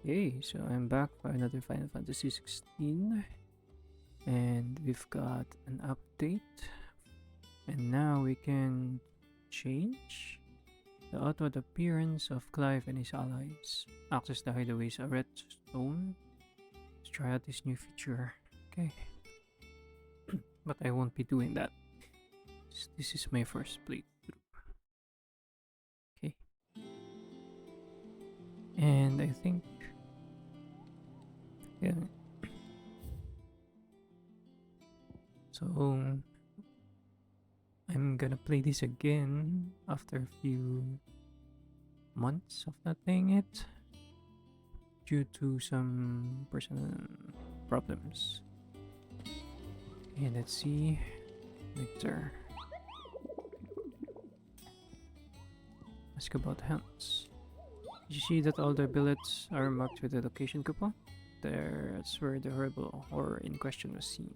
Okay, so I'm back for another Final Fantasy 16, and we've got an update, and now we can change the outward appearance of Clive and his allies. Access the hideaways a redstone. Let's try out this new feature. Okay, but I won't be doing that. This is my first playthrough. Okay, and I think yeah. So I'm gonna play this again after a few months of not playing it due to some personal problems. And let's see. Victor. Ask about hunts. Did you see that all the billets are marked with the location coupon? That's where the horrible horror in question was seen.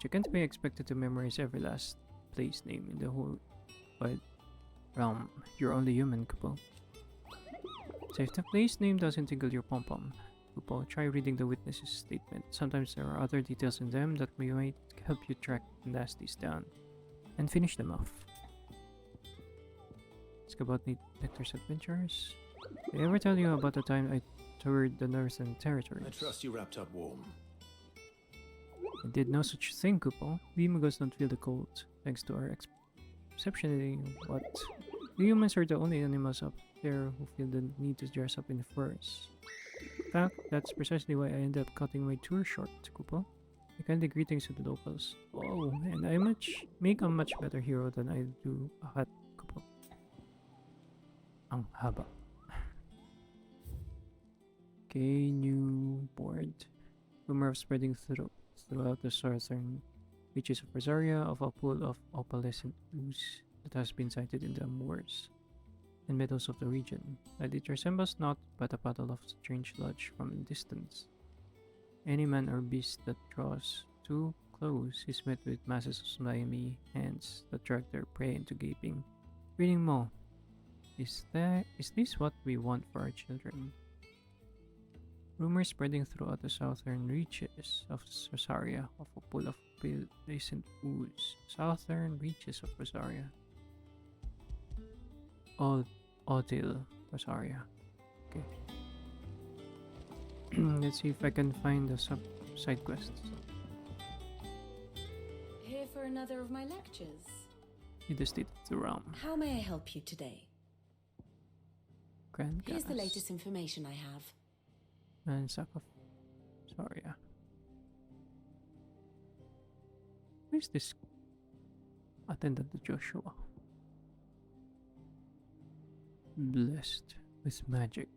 You can't be expected to memorize every last place name in the whole wide realm. You're only human, Kupo. So if the place name doesn't tickle your pom-pom, Kupo, try reading the witness's statement. Sometimes there are other details in them that might help you track the nasties down and finish them off. Ask about Nectar's adventures. Did I ever tell you about the time I toured the Northern Territories? I trust you wrapped up warm. I did no such thing, Kupo. We Magos don't feel the cold, thanks to our exceptionally what? We humans are the only animals up there who feel the need to dress up in furs. In fact, that's precisely why I ended up cutting my tour short, Kupo. I kindly greetings to the locals. Oh, and I make a much better hero than I do a hot Kupo. Ang haba. Okay, new board. Rumor of spreading throughout the southern reaches of Rosaria of a pool of opalescent ooze that has been sighted in the moors and meadows of the region, and it resembles naught but a puddle of strange sludge from a distance. Any man or beast that draws too close is met with masses of slimy hands that drag their prey into gaping, breathing maw. Is this what we want for our children? Rumors spreading throughout the southern reaches of Rosaria of a pool of pearlescent ooze. Southern reaches of Rosaria. Odil, Rosaria. Okay. Let's see if I can find the side quests. Here for another of my lectures. See the state of the realm. How may I help you today? Grand Here's the Gas. latest information I have. And sack of Rosaria. Where's this attendant to Joshua? Blessed with magic.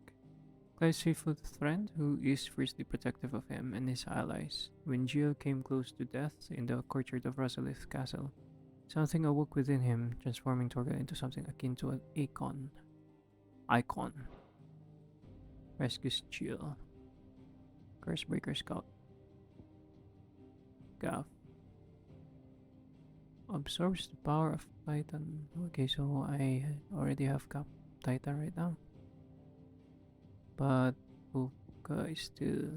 Clive's faithful friend, who is fiercely protective of him and his allies. When Jill came close to death in the courtyard of Rosalith Castle, something awoke within him, transforming Torgal into something akin to an icon. Rescues Jill. Cursebreaker Scout. Gaff. Absorbs the power of Titan. Okay, so I already have Cap Titan right now. But Puka is still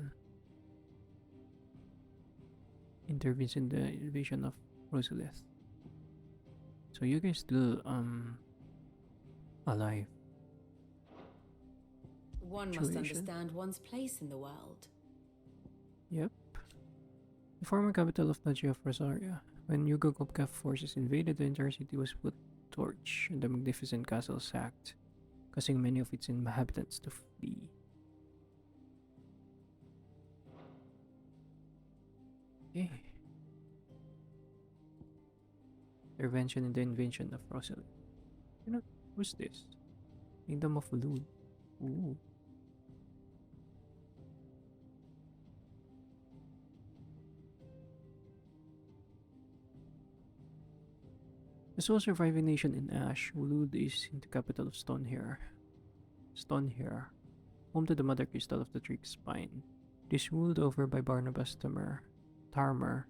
intervenes in the invasion of Rosalith. So you guys still alive. One must Situation. understand one's place in the world. Yep. The former capital of Nagia of Rosaria. When Yugo Kopkaf forces invaded, the entire city was put to torch and the magnificent castle sacked, causing many of its inhabitants to flee. Okay. Intervention in the invasion of Rosalie. You know, who's this? Kingdom of Lud. Ooh. The sole surviving nation in Ash, Wulud is in the capital of Stonehair. Stonehair, home to the mother crystal of the Trick Spine. It is ruled over by Barnabas Tarmer,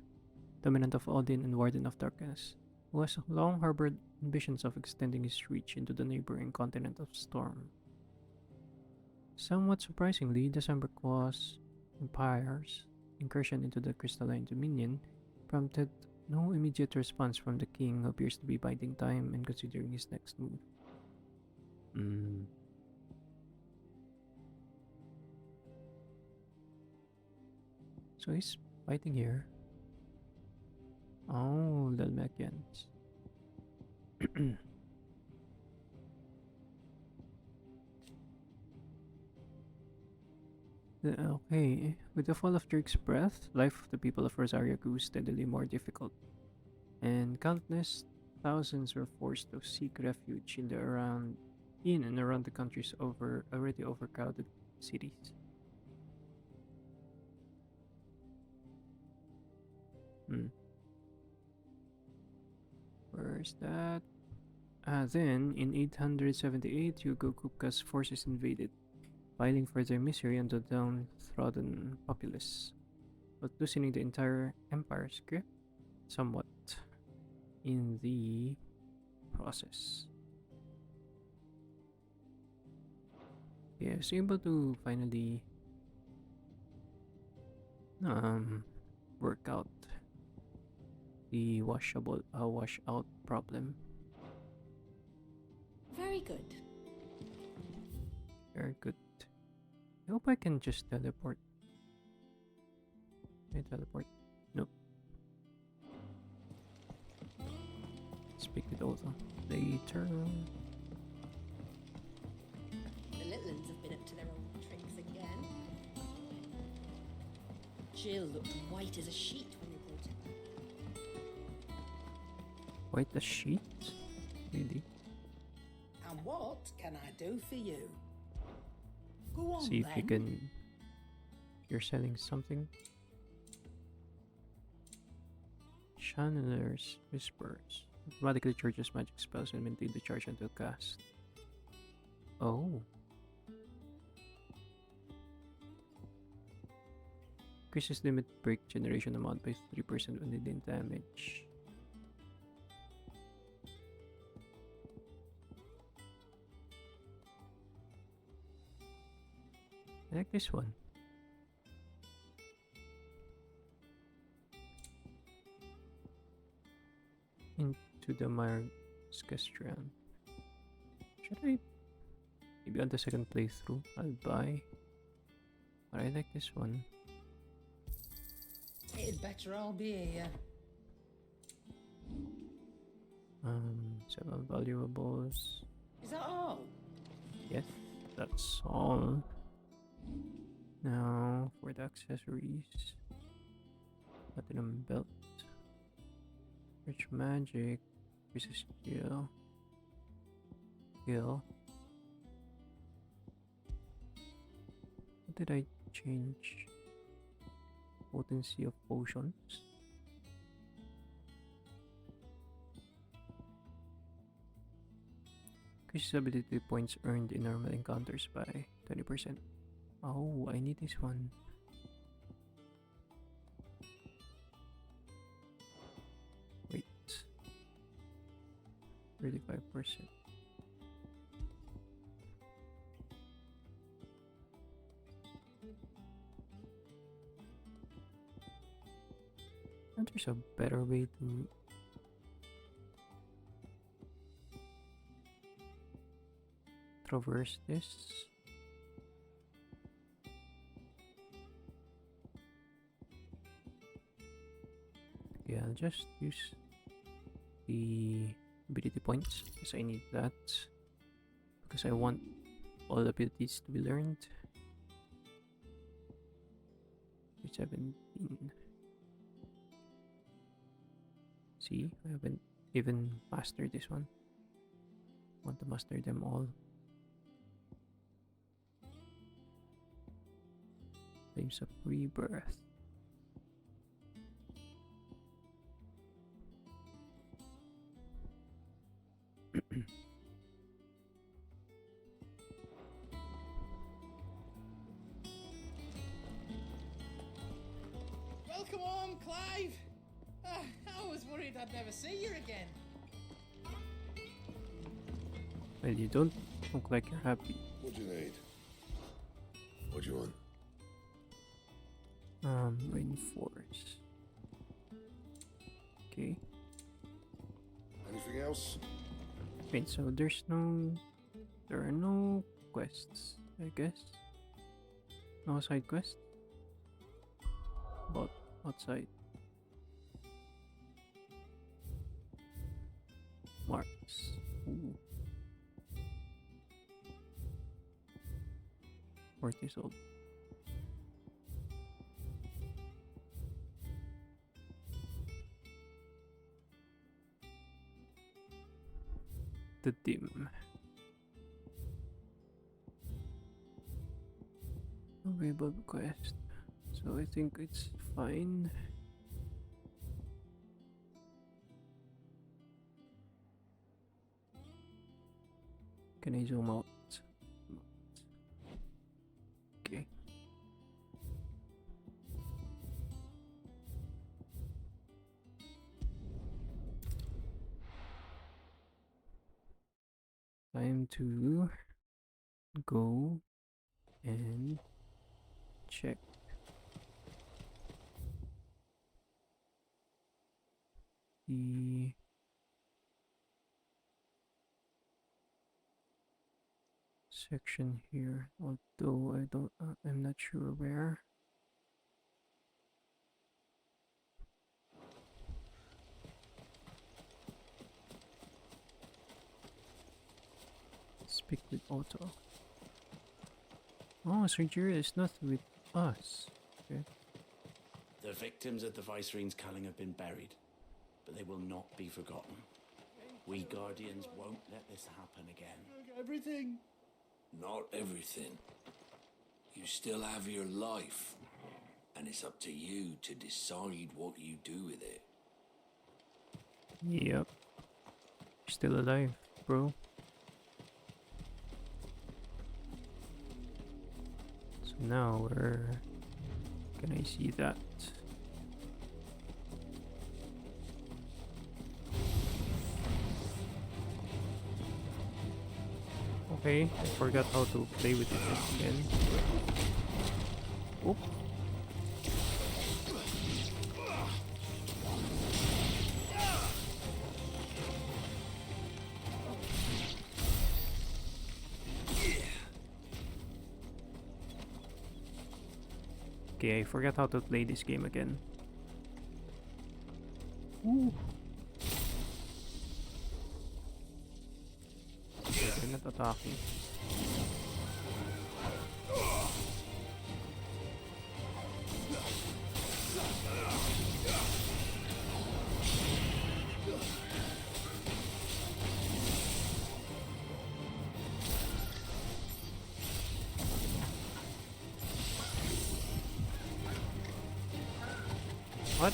dominant of Odin and Warden of Darkness, who has long harbored ambitions of extending his reach into the neighboring continent of Storm. Somewhat surprisingly, the Samberqua's empire's incursion into the crystalline dominion prompted no immediate response from the king, who appears to be biding time and considering his next move. Hmm. So he's fighting here. Oh, the Dalmatians. Okay, with the fall of Drake's breath, life of the people of Rosaria grew steadily more difficult, and countless thousands were forced to seek refuge in and around the country's already overcrowded cities. Hmm. Where's that? Then, in 878, Hugo Kupka's forces invaded, piling further misery on the downtrodden populace, but loosening the entire empire's grip somewhat in the process. Yeah, I was able to finally um work out the wash out problem. Very good. Very good. I hope I can just teleport. Can I teleport? Nope. Speak with Otho later. The little ones have been up to their old tricks again. Jill looked white as a sheet when they brought her back. Quite a sheet? Really? And what can I do for you? Go on, See if you then. can. You're selling something. Channeler's Whispers. Automatically charges magic spells and maintain the charge until cast. Oh. Increases limit break generation amount by 3% when dealing damage. I like this one. Into the Margastrian. Should I? Maybe on the second playthrough, I'll buy. But I like this one. It'd better all be here. Several valuables. Is that all? Yes, that's all. Now for the accessories. Platinum belt. Rich magic. Resist skill. Skill. What did I change? Potency of potions. Increases ability points earned in normal encounters by 20%. Oh, I need this one. Wait. 35%. And there's a better way to traverse this. Yeah, I'll just use the ability points because I need that. Because I want all abilities to be learned. 17. See, I haven't even mastered this one. Want to master them all. Flames of Rebirth. Welcome home, Clive. I was worried I'd never see you again. Well, you don't look like you're happy. What do you need? What do you want? Reinforce. Okay. Anything else? Wait, so there are no quests, I guess. No side quests. But outside. Marks. Ooh. 40 years old. The dim. Available quest. So I think it's fine. Can I zoom out? Okay. Time to go and check the section here, although I'm not sure where. Speak with Otto. Oh, Sergio is not with us. Okay. The victims at the Viceroy's culling have been buried, but they will not be forgotten. We Guardians won't let this happen again. Everything. Not everything. You still have your life, and it's up to you to decide what you do with it. Yep. Still alive, bro. So now where can I see that? Okay, I forgot how to play with it again. Oop. Okay, I forgot how to play this game again. Ooh. Okay, they're not attacking. What?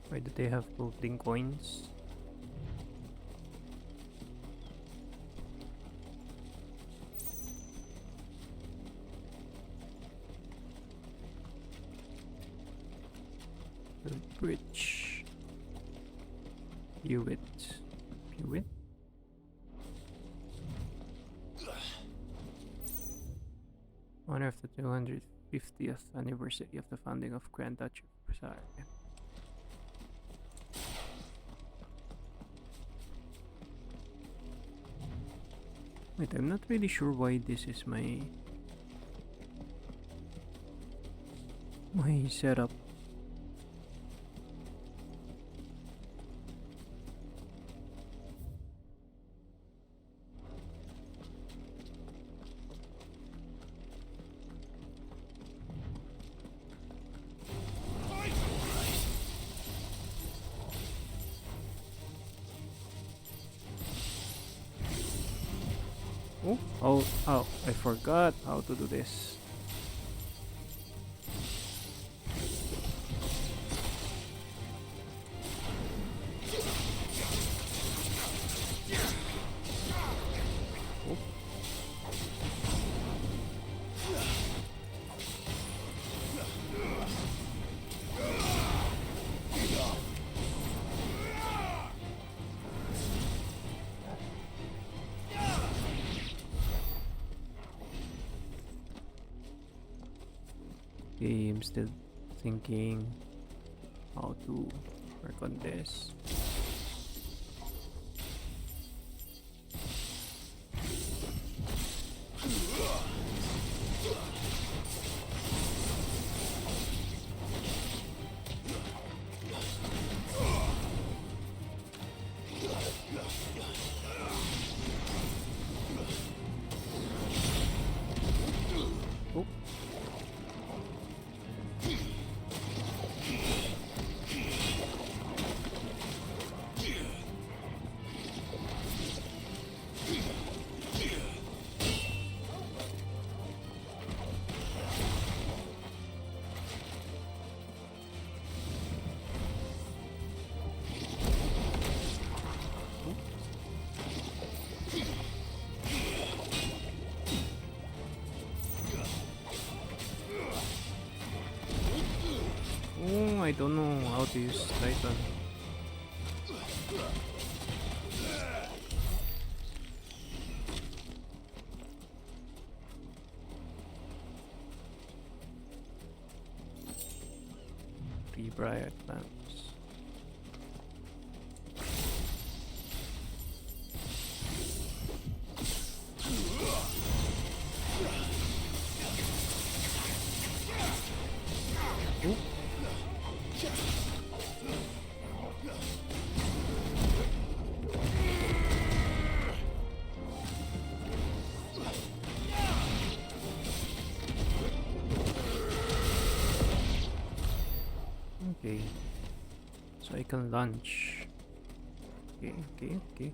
Why do they have floating coins? The bridge. View it. View it. Honor of the 250th anniversary of the founding of Grand Duchy of Versailles. Wait, I'm not really sure why this is my setup. Oh, I forgot how to do this. Okay, I'm still thinking how to work on this. Oh. Oh, I don't know how to use Titan. Bright lamps. Okay, so I can launch. Okay.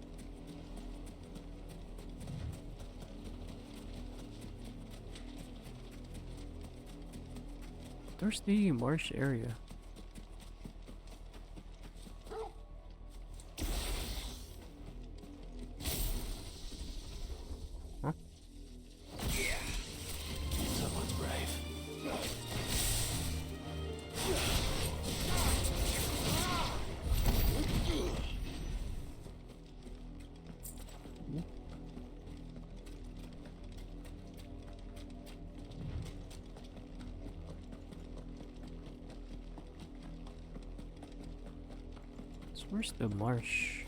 There's the marsh area. Huh? Someone's brave. So where's the marsh?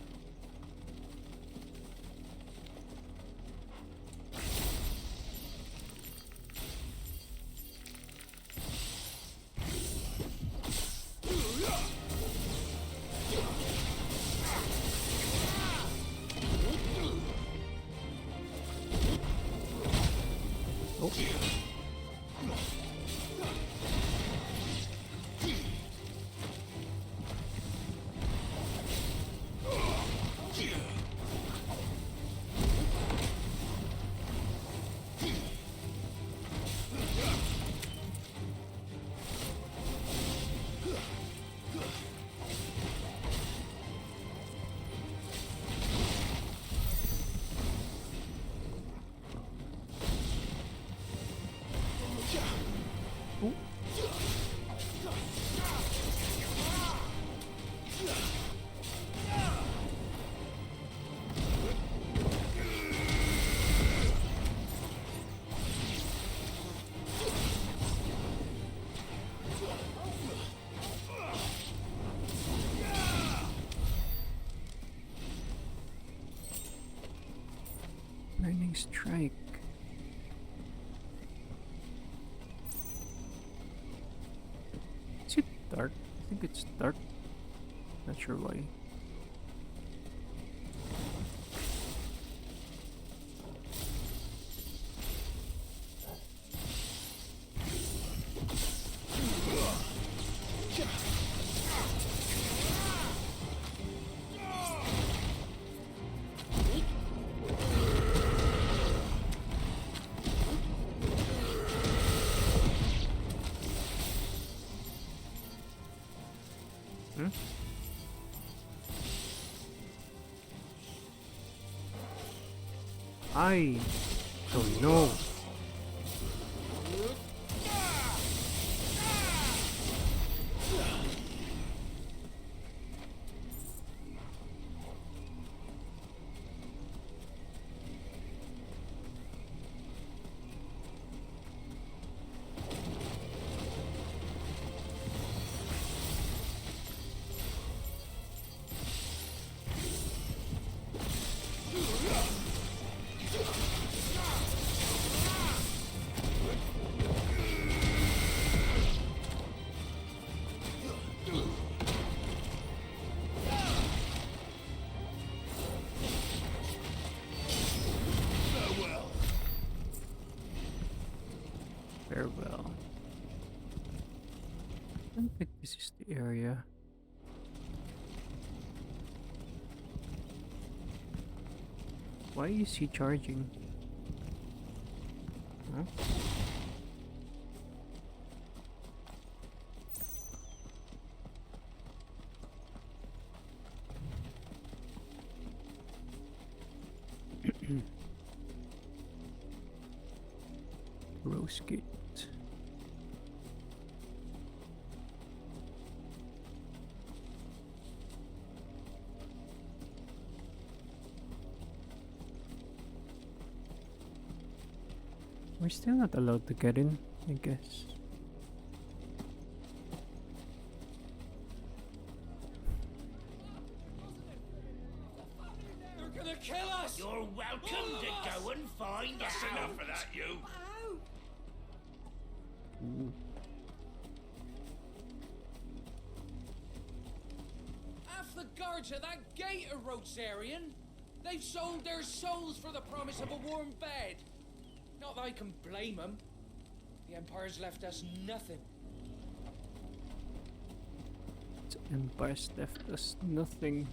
Oh. Lightning strike. Is it dark? I think it's dark. Not sure why. Hmm? I don't know. Farewell. I don't think this is the area. Why is he charging? Huh? Rose gate. We're still not allowed to get in, I guess. They're gonna kill us! You're welcome to go and find That's out. enough of that, you! Ooh. Half the guards at that gate are Rosarian. They've sold their souls for the promise of a warm bed. Not that I can blame them. The Empire's left us nothing. The Empire's left us nothing.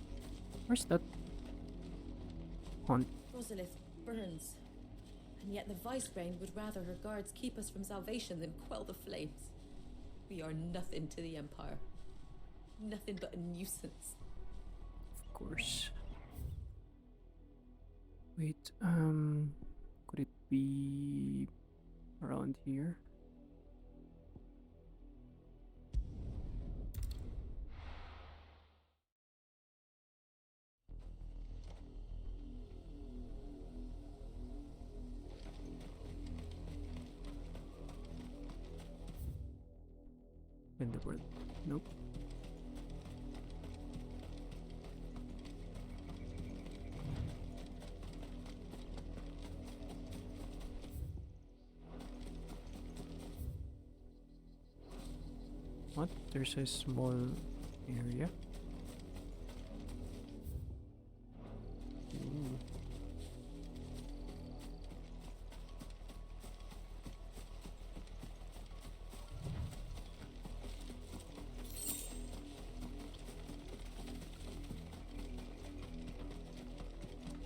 Where's that haunt? Rosalith burns. And yet the Vicereign would rather her guards keep us from salvation than quell the flames. We are nothing to the Empire. Nothing but a nuisance. Of course. Wait, could it be around here? In the world? Nope. What? There's a small area. Ooh.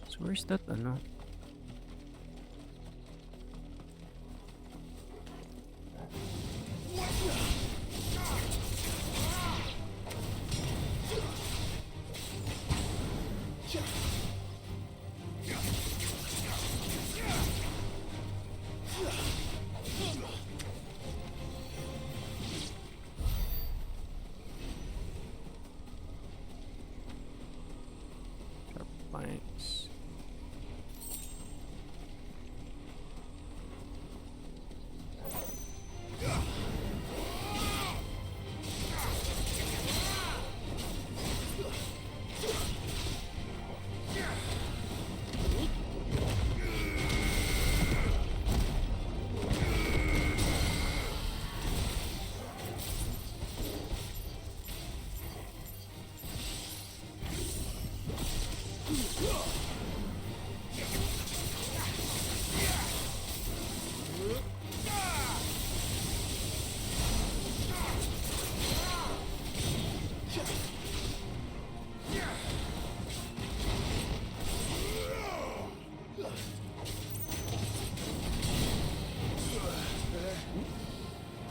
So where's that ano? Sharp spikes.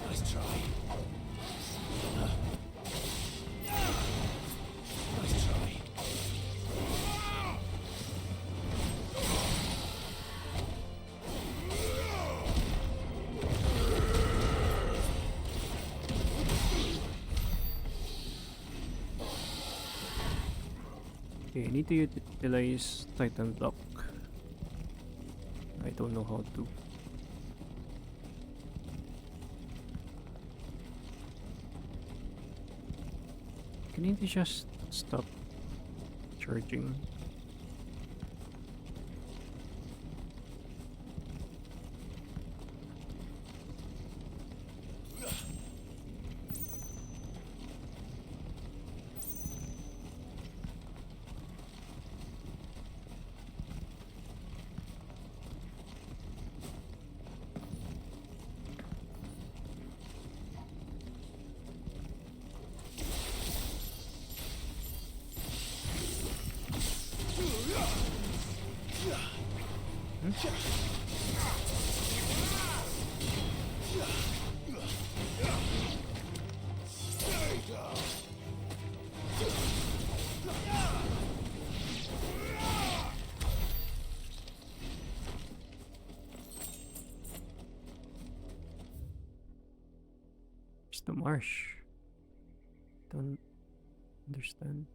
Nice try. Nice try. Okay, I need to utilize Titan Block. I don't know how to. Can you just stop charging? It's the marsh. Don't understand.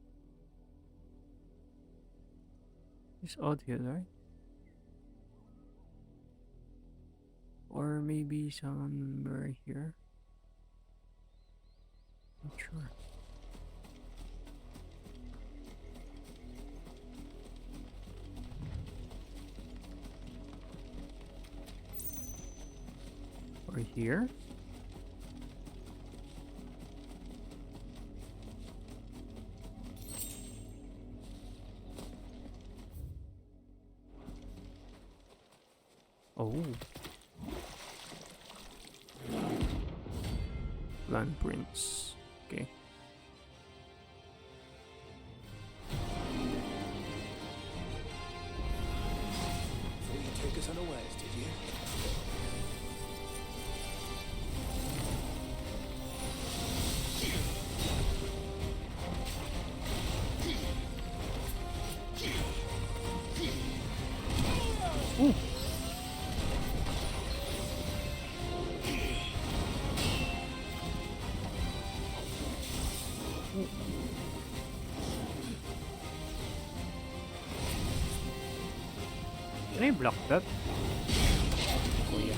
It's odd here, right? Or maybe somewhere here. Not sure. Or here? Oh. Land prints. Okay. So you take us unawares, did you? Ooh. Can I block that? Oh yeah.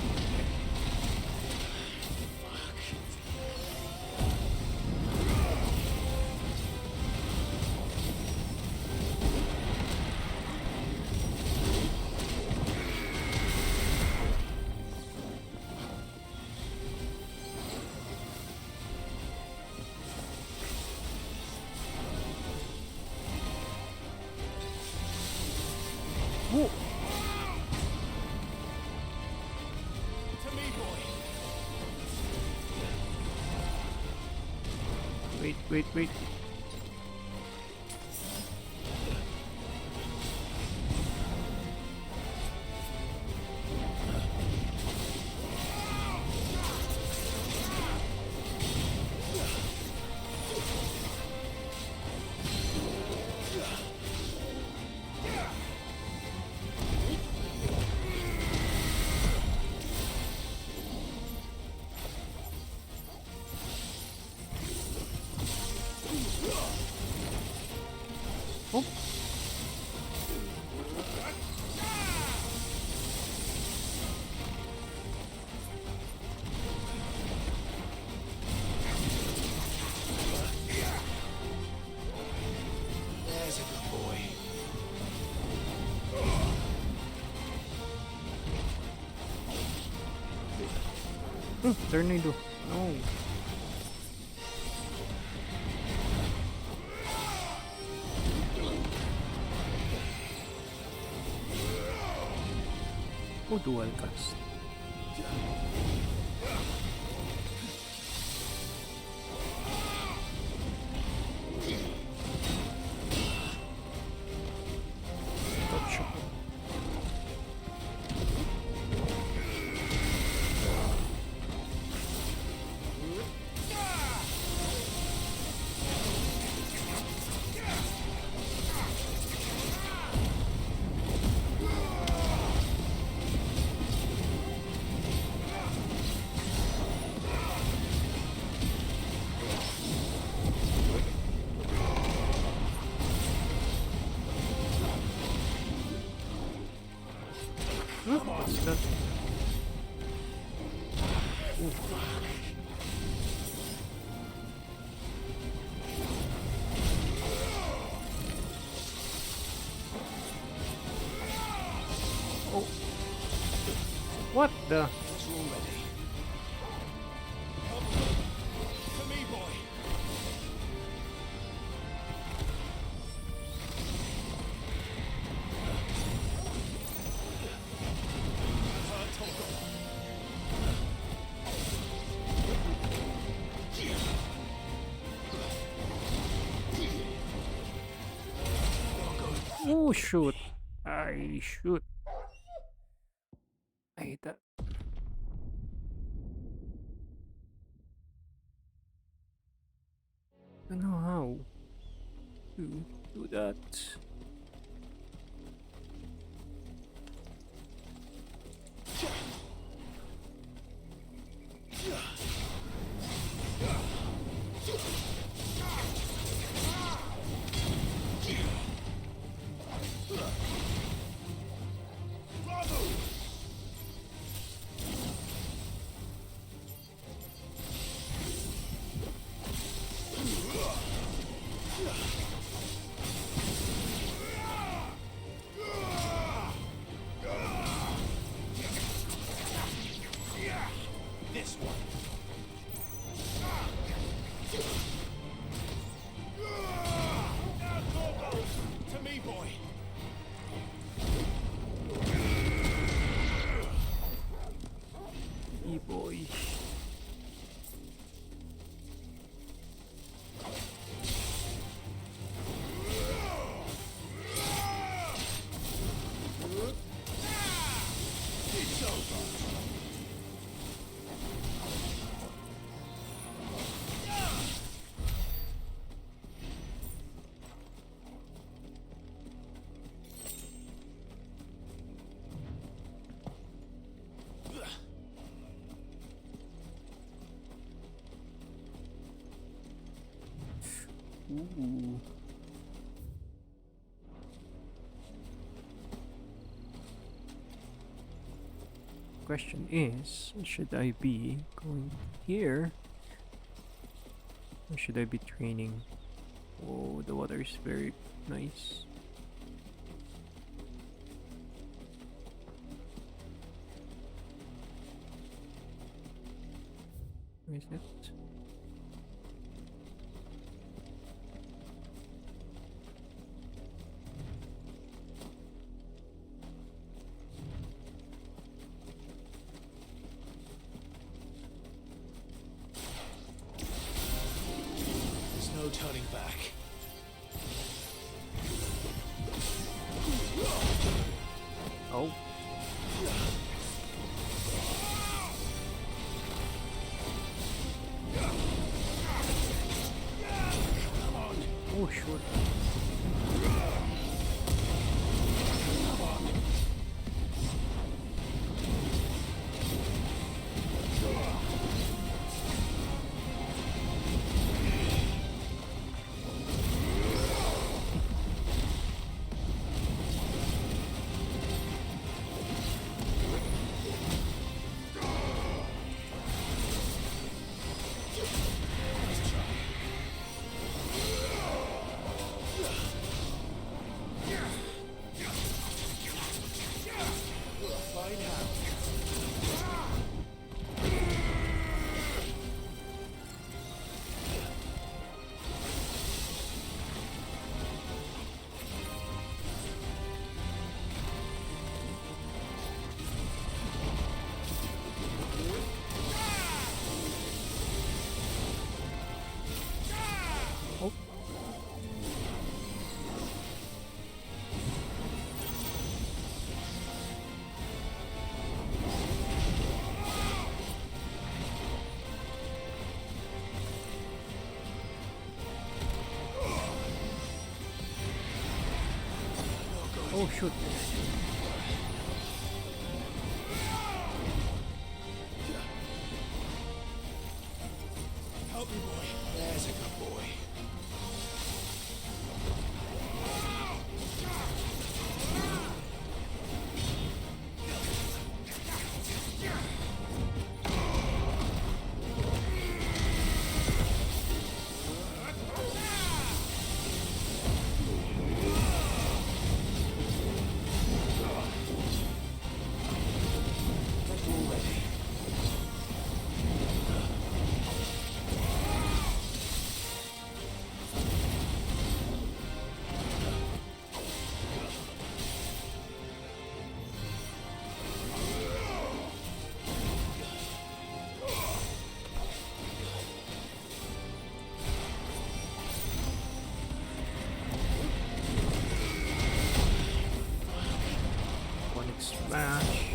Whoa. To me, boy. Wait. Oh. There's a good boy. Tornado. No. Oh, dual cast. Gotcha. What's that? Oh. What the? It's all ready. To me, boy. Oh shoot! I shoot. hate that. I don't know how to do that. This one. To me, boy. E-boy. It's over. Ooh. Question is, should I be going here? Or should I be training? Oh, the water is very nice. Where is it? There's no turning back. Oh. Oh, sure. Oh, shoot. Help me, boy. There's a good boy. One smash.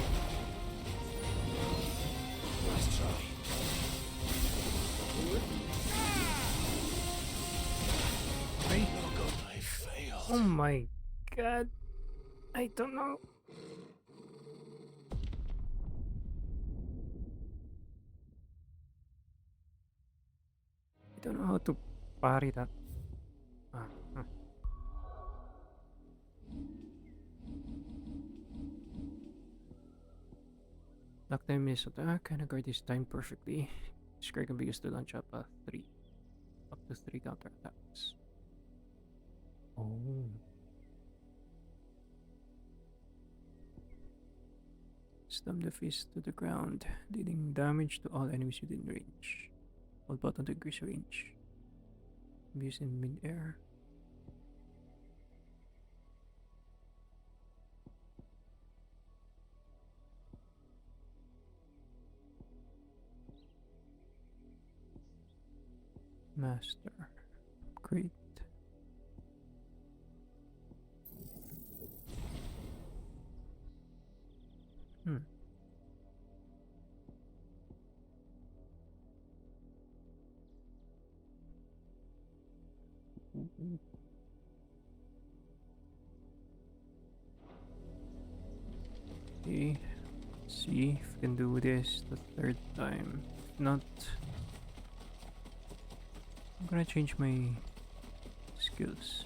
my god. I don't know. I don't know how to parry that. Ah, huh. Lock time is attack and a guard is timed perfectly. This card can be used to launch up to 3 counter attacks. Oh. Slam the fist to the ground, dealing damage to all enemies within range. Hold button to increase range. Used in mid-air. Master. Great. Hmm. Ooh. Okay. See if we can do this the third time. If not, I'm gonna change my skills.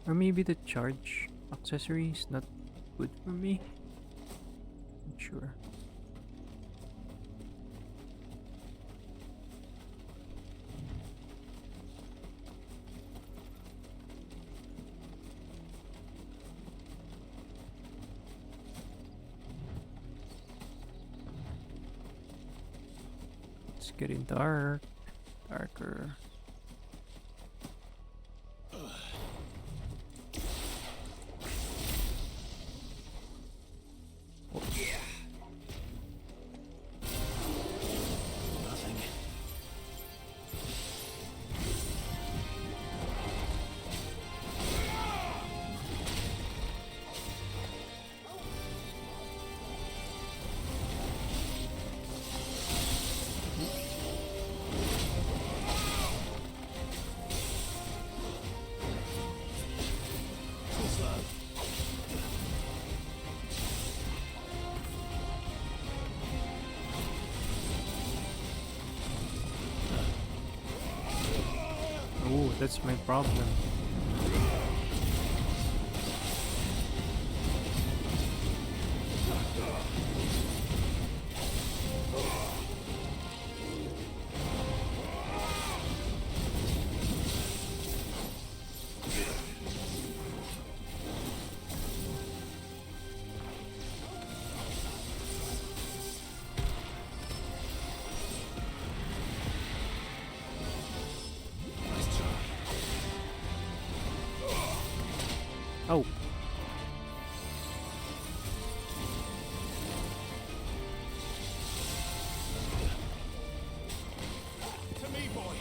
Or maybe the charge accessory is not good for me. Not sure. It's getting darker. Oh, that's my problem. Oh. To me, boy.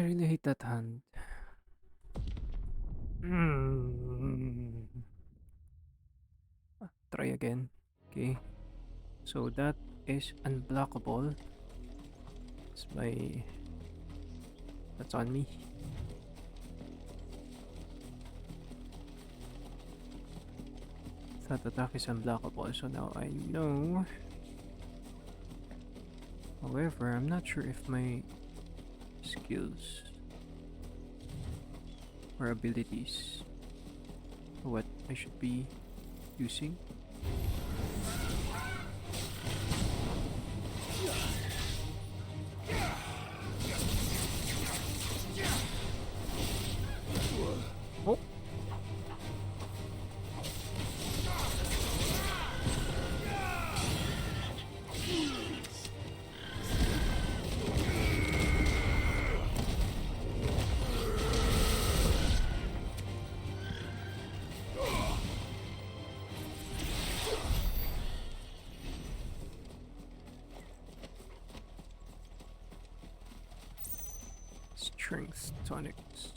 really hate that hand. Mm. Try again. Okay. So that is unblockable. That's my... That's on me. That attack is unblockable, so now I know. However, I'm not sure if my skills or abilities what I should be using. Oh. Strength tonics.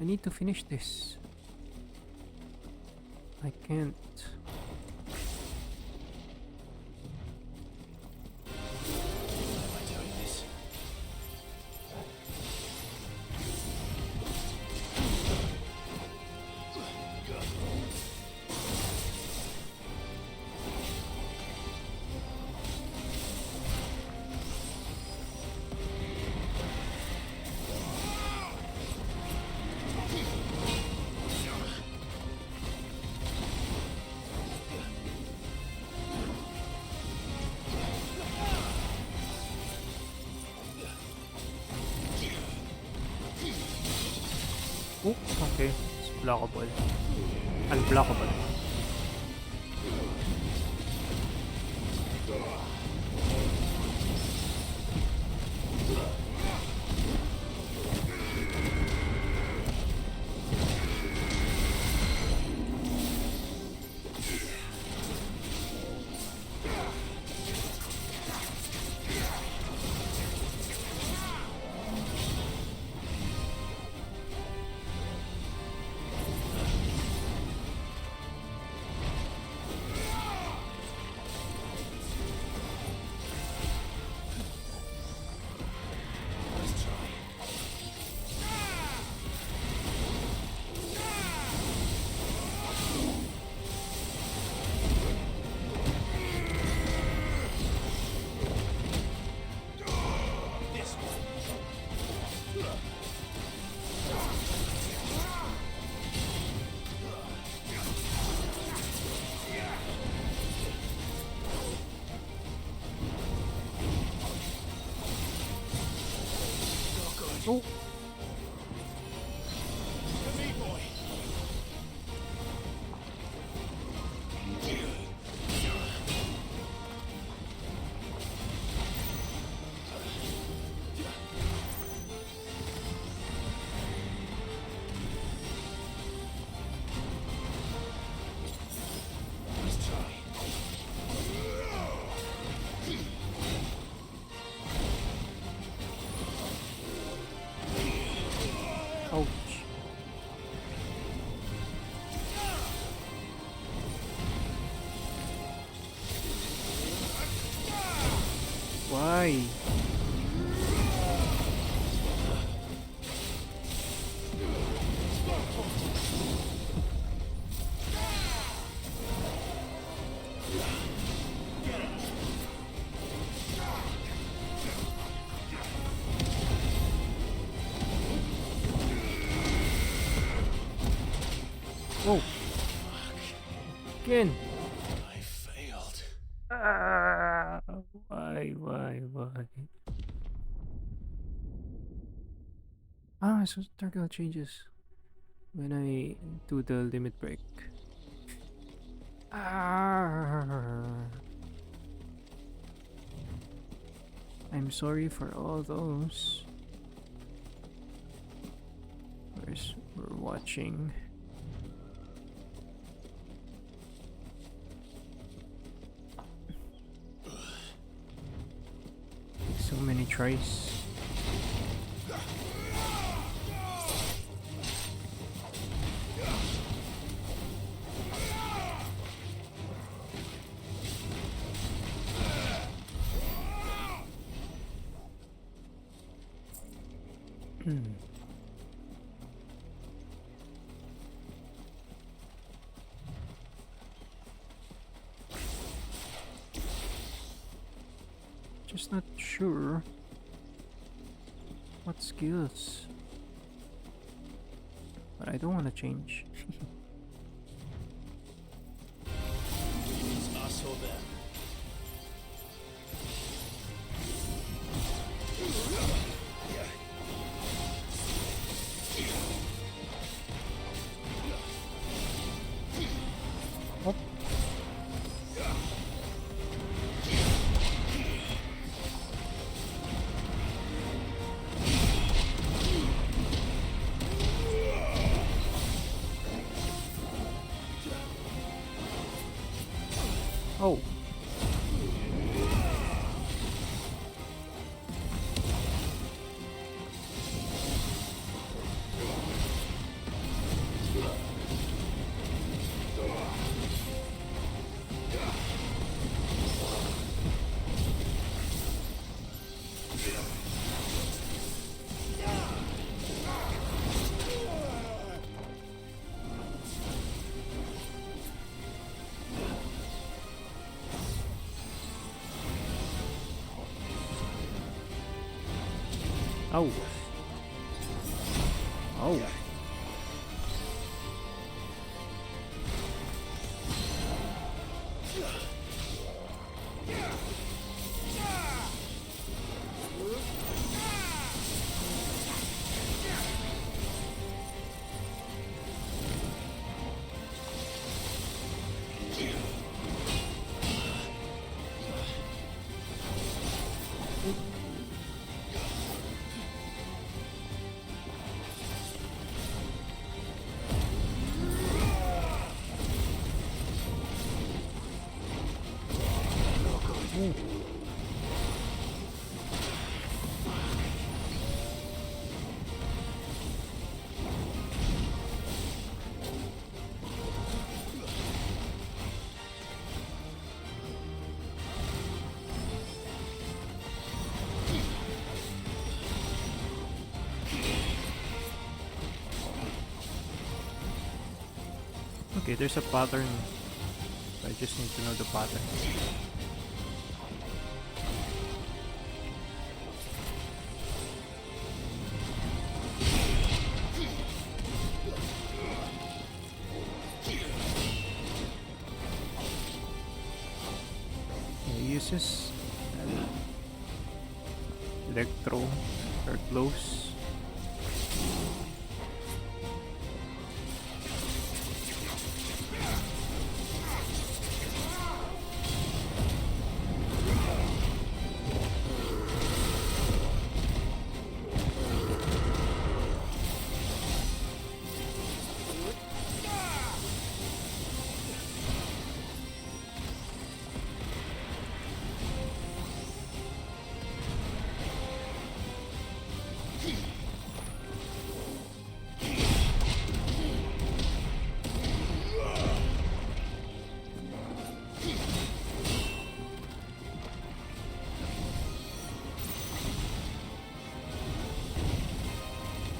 I need to finish this. I can't. Oh, okay. It's blockable. Unblockable. Oh. Ouch. Why? Whoa. Again. I failed. Ah, why? Ah, so turtle changes when I do the limit break. Ah. I'm sorry for all those. We're watching. So many choice. Just not sure what skills, but I don't want to change. It's us or them. Oh. Oh. Oh. Okay, there's a pattern. I just need to know the pattern. He uses electro or close.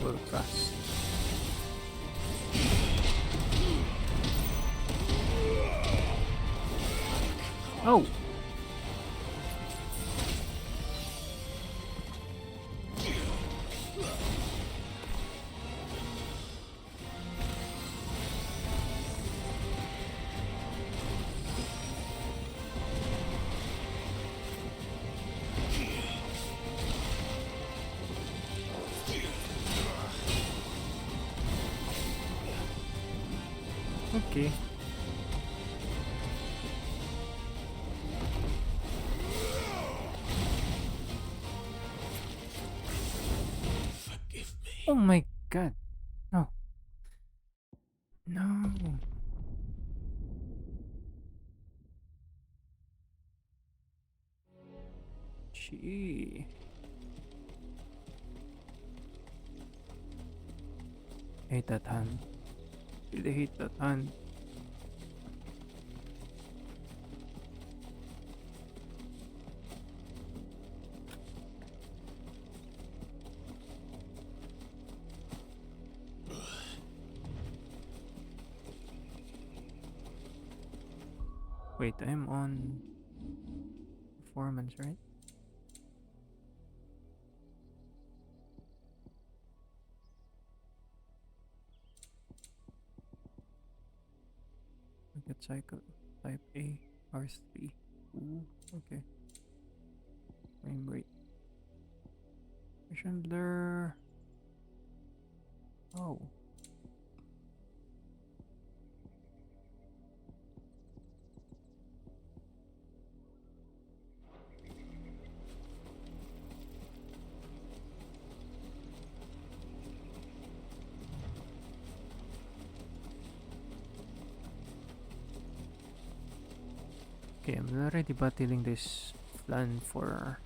World class. Oh. Okay. Forgive me. Oh my god. No. No. Gee. Hate that hand. Really hate that hand. Wait, I'm on performance, right? Rocket cycle type A R3. Ooh, okay. Framerate. Vision blur. Oh. Okay, I'm already battling this plan for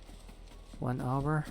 1 hour.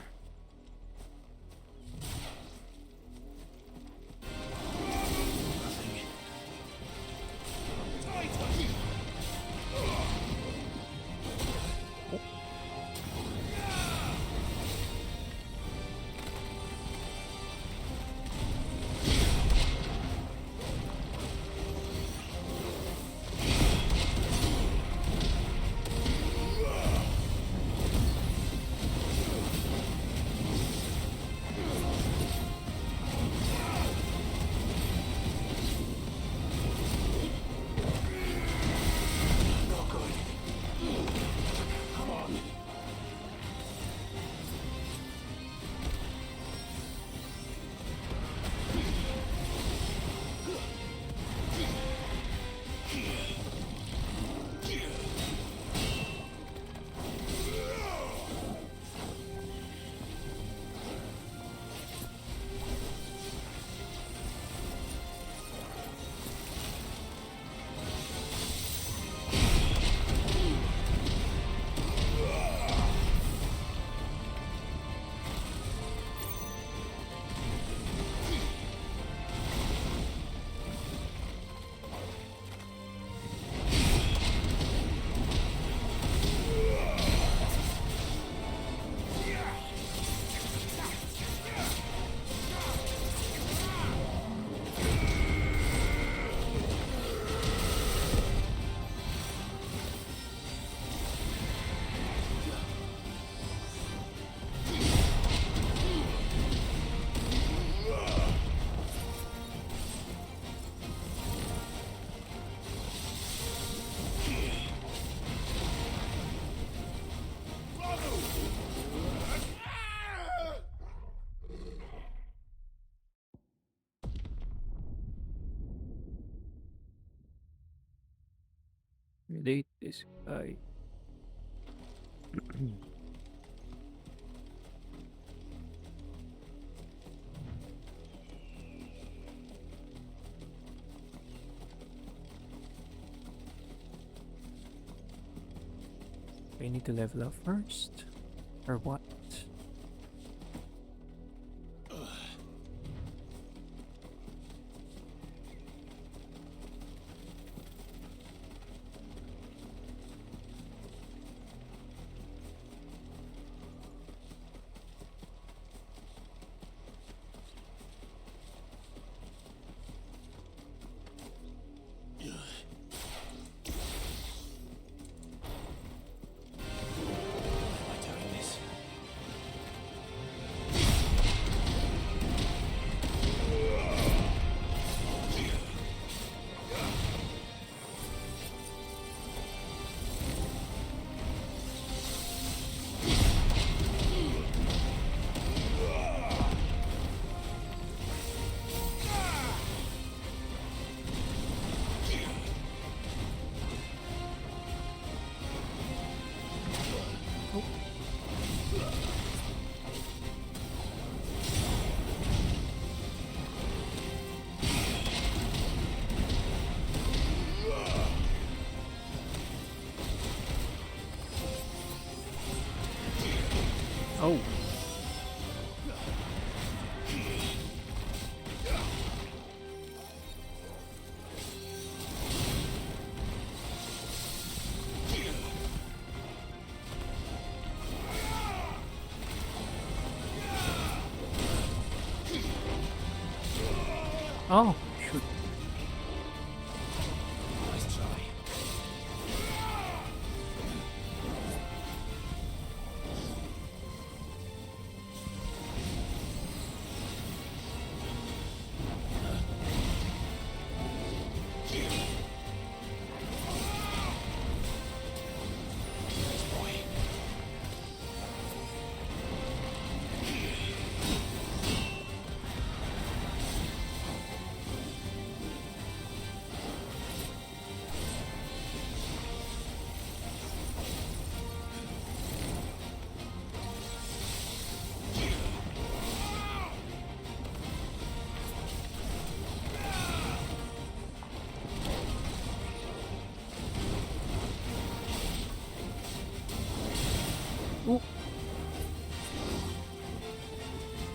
Relate this guy. I need to level up first? Or what? Oh. Oh, shoot. Nice try. Ooh.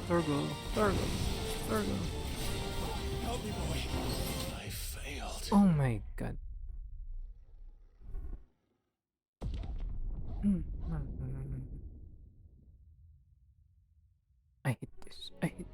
Turgle, Turgle, Turgle. Help me, boy. I failed. Oh my god. I hate this. I hate this.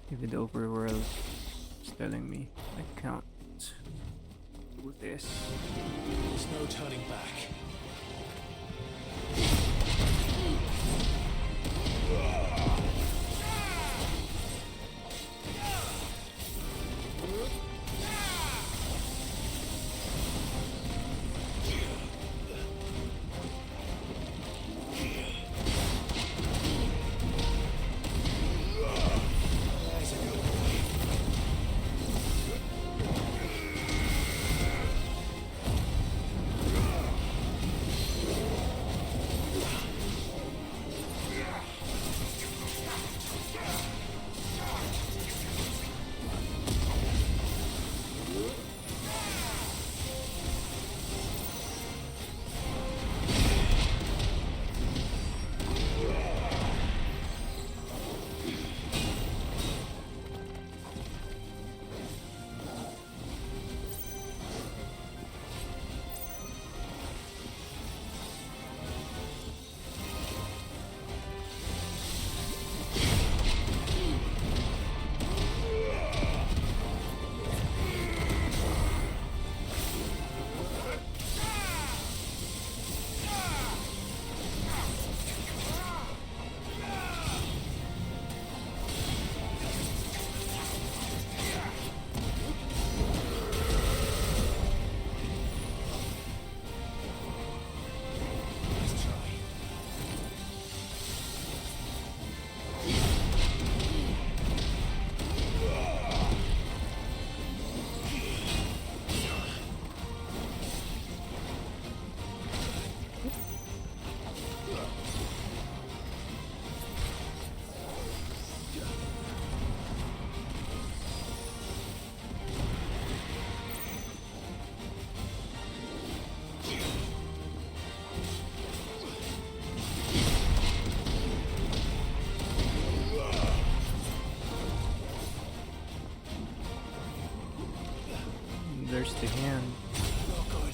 Even the overworld is telling me I can't do this. There's no turning back. There's the hand. No good.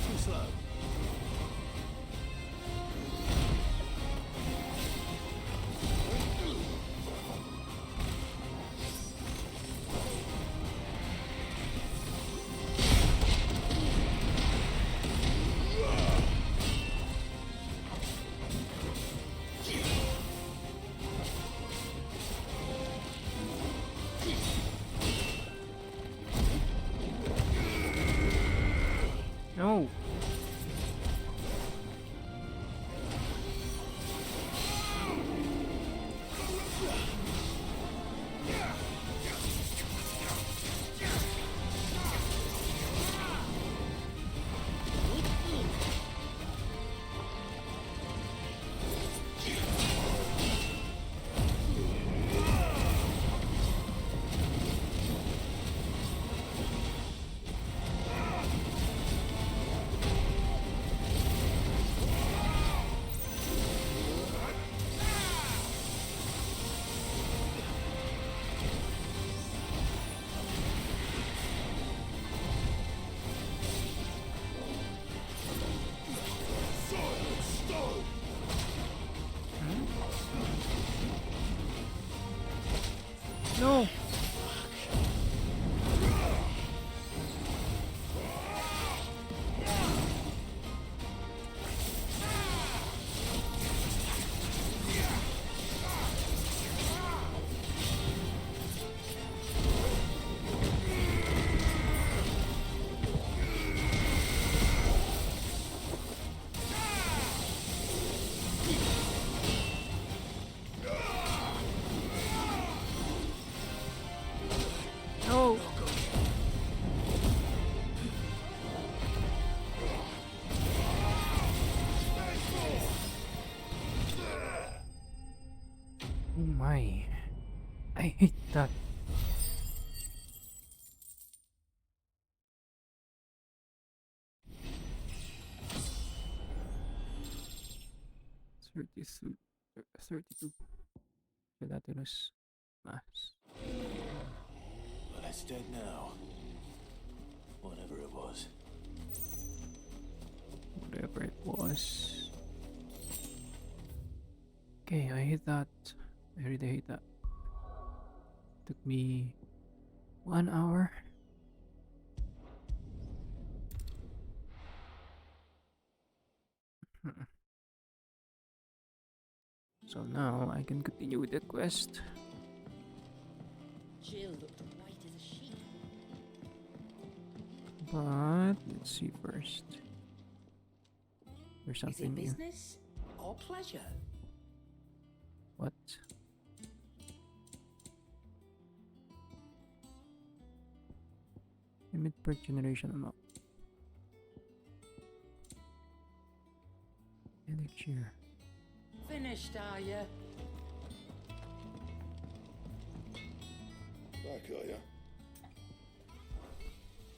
Too slow. No! No! No! Oh my. I hate that. Thirty-two. 32. Gelatinous mass. But it's dead now. Whatever it was. Whatever it was. Okay, I hate that. I really hate that. Took me 1 hour. So now I can continue with the quest. Jill looked white as a sheet. But let's see first. There's Is something it new. business or pleasure? What? Limit per generation amount. Elixir. Finished, are you? Back, are ya?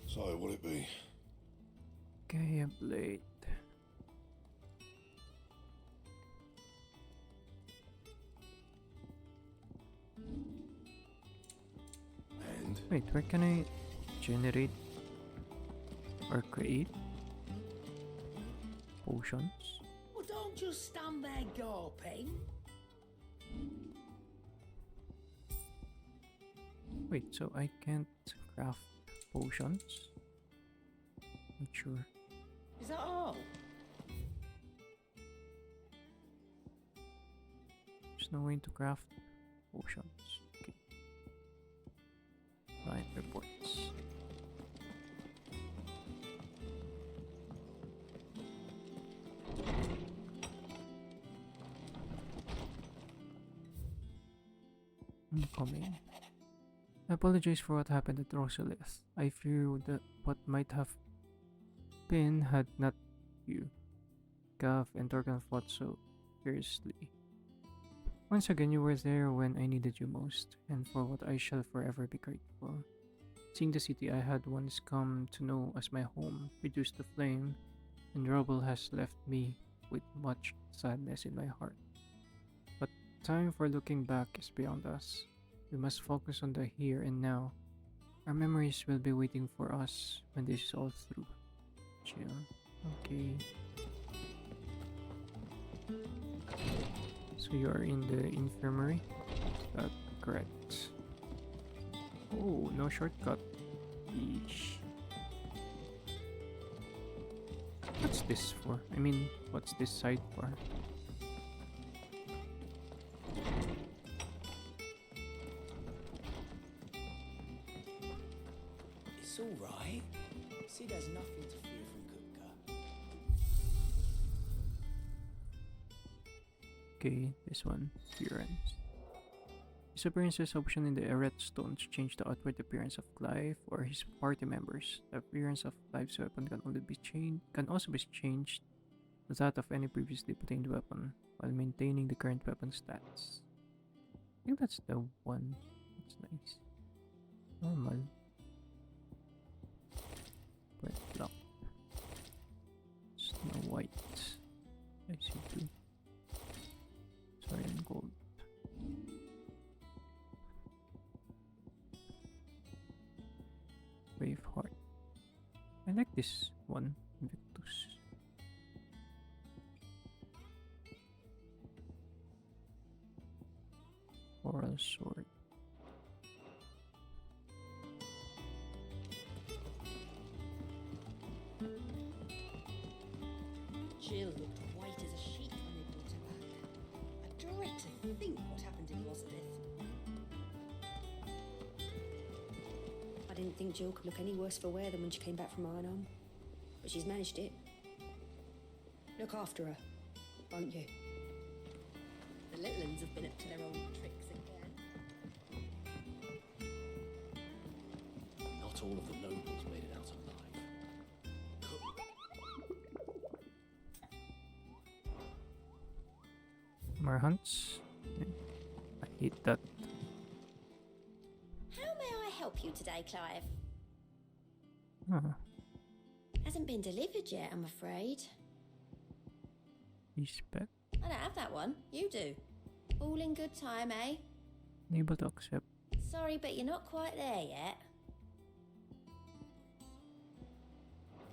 So, what'll it be? Gaia Blade. And? Wait, where can I generate or create potions? Well, don't just stand there gawping. Wait, so I can't craft potions? Not sure. Is that all? There's no way to craft potions. Okay. Client reports. Incoming. I apologize for what happened at Rosalith. I fear that what might have been had not you. Gav and Torgan fought so fiercely. Once again, you were there when I needed you most, and for what I shall forever be grateful. Seeing the city I had once come to know as my home reduced to flame, and rubble has left me with much sadness in my heart. But time for looking back is beyond us. We must focus on the here and now. Our memories will be waiting for us when this is all through. Chill. Okay. So you are in the infirmary? Is that correct? Oh, no shortcut. Eesh. What's this for? I mean, what's this side for? It's all right. Sid has nothing to fear from Cook Okay, this one. Appearance. His appearances option in the Eret stones change the outward appearance of Clive or his party members. The appearance of Clive's weapon can also be changed to that of any previously obtained weapon while maintaining the current weapon stats. I think that's the one. That's nice. Normal. Red block. Snow White. I see two. Sorry, and gold. Braveheart. I like this one, Victus. Oral sword. Jill looked white as a sheet when they brought her back. I dread to think what happened in Elizabeth. I didn't think Jill could look any worse for wear than when she came back from Iron, but she's managed it. Look after her, won't you? The little uns have been up to their old tricks again. Not all of the nobles made it out alive. More hunts. I hate that. How may I help you today, Clive? Ah, Hasn't been delivered yet, I'm afraid. respect. I don't have that one. You do. All in good time, eh? Unable to accept. Sorry, but you're not quite there yet.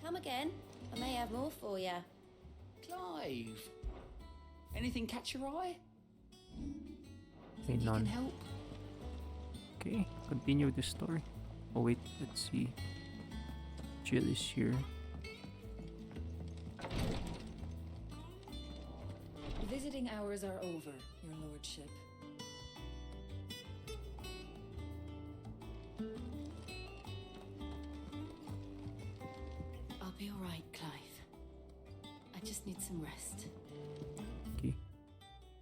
Come again. I may have more for you. Clive, anything catch your eye? Okay, You can none. help. Okay, continue the story. Oh wait, let's see. Jill is here. Visiting hours are over, your lordship. I'll be all right, Clive. I just need some rest. Okay.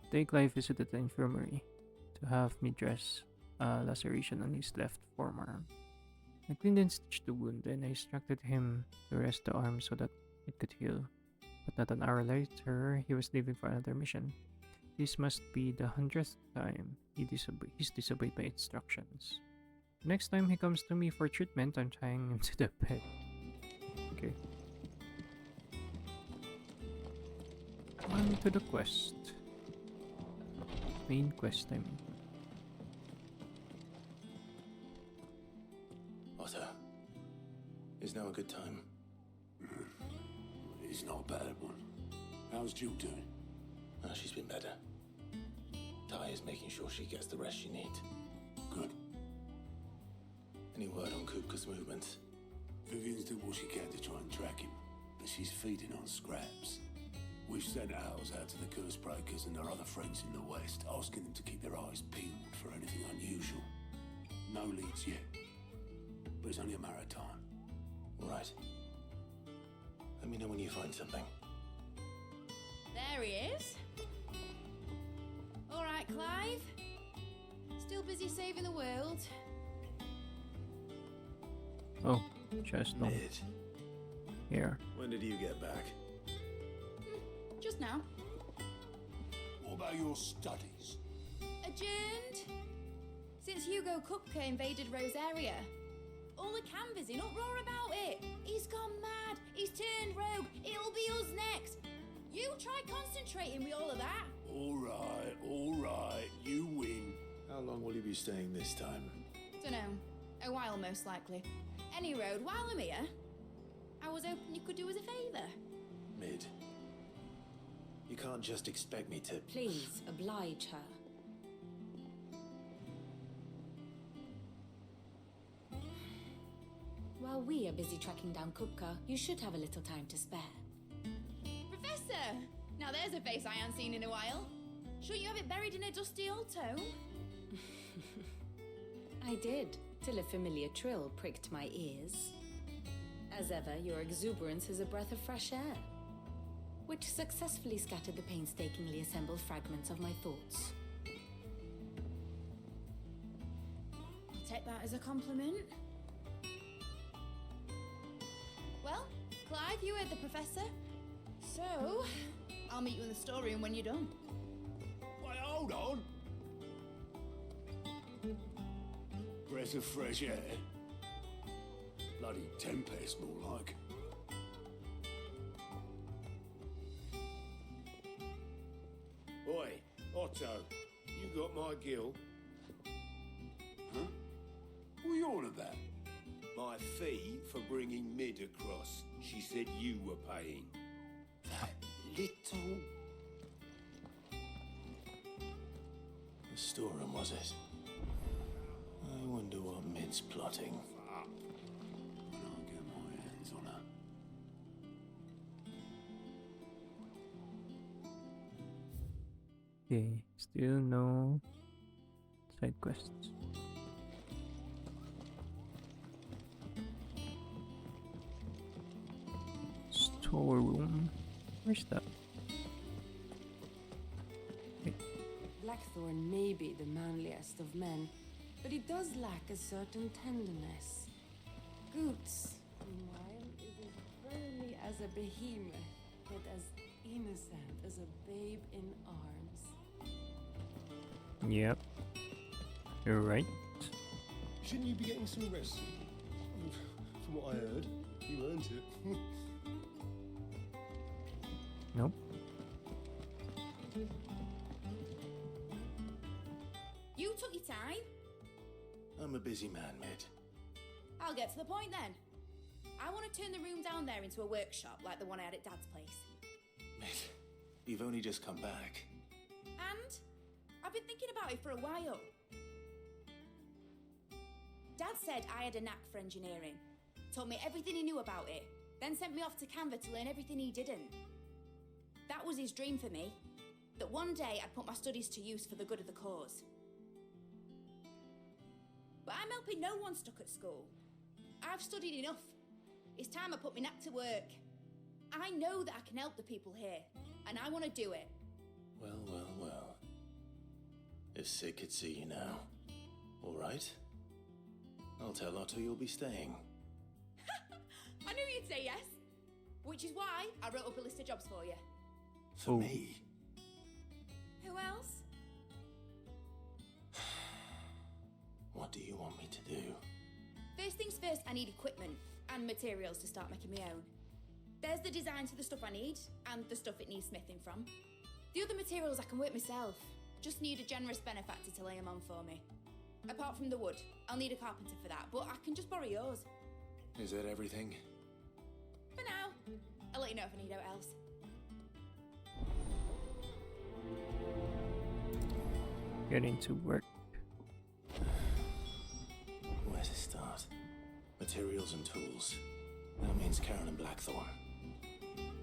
Today Clive visited the infirmary to have me dress a laceration on his left forearm. I cleaned and stitched the wound, and I instructed him to rest the arm so that it could heal. But not an hour later, he was leaving for another mission. This must be the 100th time he's disobeyed my instructions. The next time he comes to me for treatment, I'm tying him to the bed. Okay. On to the quest. Main quest, I mean. Otter, is now a good time? It's not a bad one. How's Jill doing? She's been better. Ty is making sure she gets the rest she needs. Good. Any word on Kupka's movements? Vivian's doing what she can to try and track him, but she's feeding on scraps. We've sent ours out to the curse breakers and their other friends in the west, asking them to keep their eyes peeled for anything unusual. No leads yet, but it's only a matter of time. All right. Let me know when you find something. There he is. All right, Clive. Still busy saving the world. Oh, chest no. Mid, Here. when did you get back? Just now. What about your studies? Adjourned. Since Hugo Kupka invaded Rosaria. All the canvas in uproar about it. He's gone mad. He's turned rogue. It'll be us next. You try concentrating with all of that. All right, you win. How long will you be staying this time? Dunno. A while, most likely. Any road, while I'm here, I was hoping you could do us a favour. Mid, you can't just expect me to... Please, oblige her. While we are busy tracking down Kupka, you should have a little time to spare. Professor! Now there's a face I haven't seen in a while. Shouldn't you have it buried in a dusty old tome? I did, till a familiar trill pricked my ears. As ever, your exuberance is a breath of fresh air. which successfully scattered the painstakingly assembled fragments of my thoughts. I'll take that as a compliment. Well, Clive, you heard the professor. So, I'll meet you in the storeroom when you're done. Wait, hold on. Breath of fresh air. Bloody tempest, more like. Oi, Otto, you got my gill? Huh? What are you on about? My fee for bringing Mid across. She said you were paying. That little... The storeroom, was it? I wonder what Mid's plotting. Fuck. When I get my hands on her. Okay, still no side quests. Storeroom. Where's that? Blackthorn may be the manliest of men, but he does lack a certain tenderness. Goots, meanwhile, is as burly as a behemoth, but as innocent as a babe in arms. Yep. You're right. Shouldn't you be getting some rest? From what I heard, you earned it. Nope. You took your time. I'm a busy man, Mid. I'll get to the point then. I want to turn the room down there into a workshop like the one I had at Dad's place. Mid, you've only just come back. And I've been thinking about it for a while. Dad said I had a knack for engineering, told me everything he knew about it, then sent me off to Canva to learn everything he didn't. That was his dream for me, that one day I'd put my studies to use for the good of the cause. But I'm helping no one stuck at school. I've studied enough. It's time I put my knack to work. I know that I can help the people here, and I want to do it. Well, well, well. If Sid could see you now. All right? I'll tell Otto you'll be staying. I knew you'd say yes. Which is why I wrote up a list of jobs for you. For me? Who else? What do you want me to do? First things first, I need equipment and materials to start making my own. There's the designs for the stuff I need and the stuff it needs smithing from. The other materials I can work myself. Just need a generous benefactor to lay them on for me. Apart from the wood, I'll need a carpenter for that, but I can just borrow yours. Is that everything? For now. I'll let you know if I need out else. Get into work. Where to start? Materials and tools. That means Karen and Blackthorn.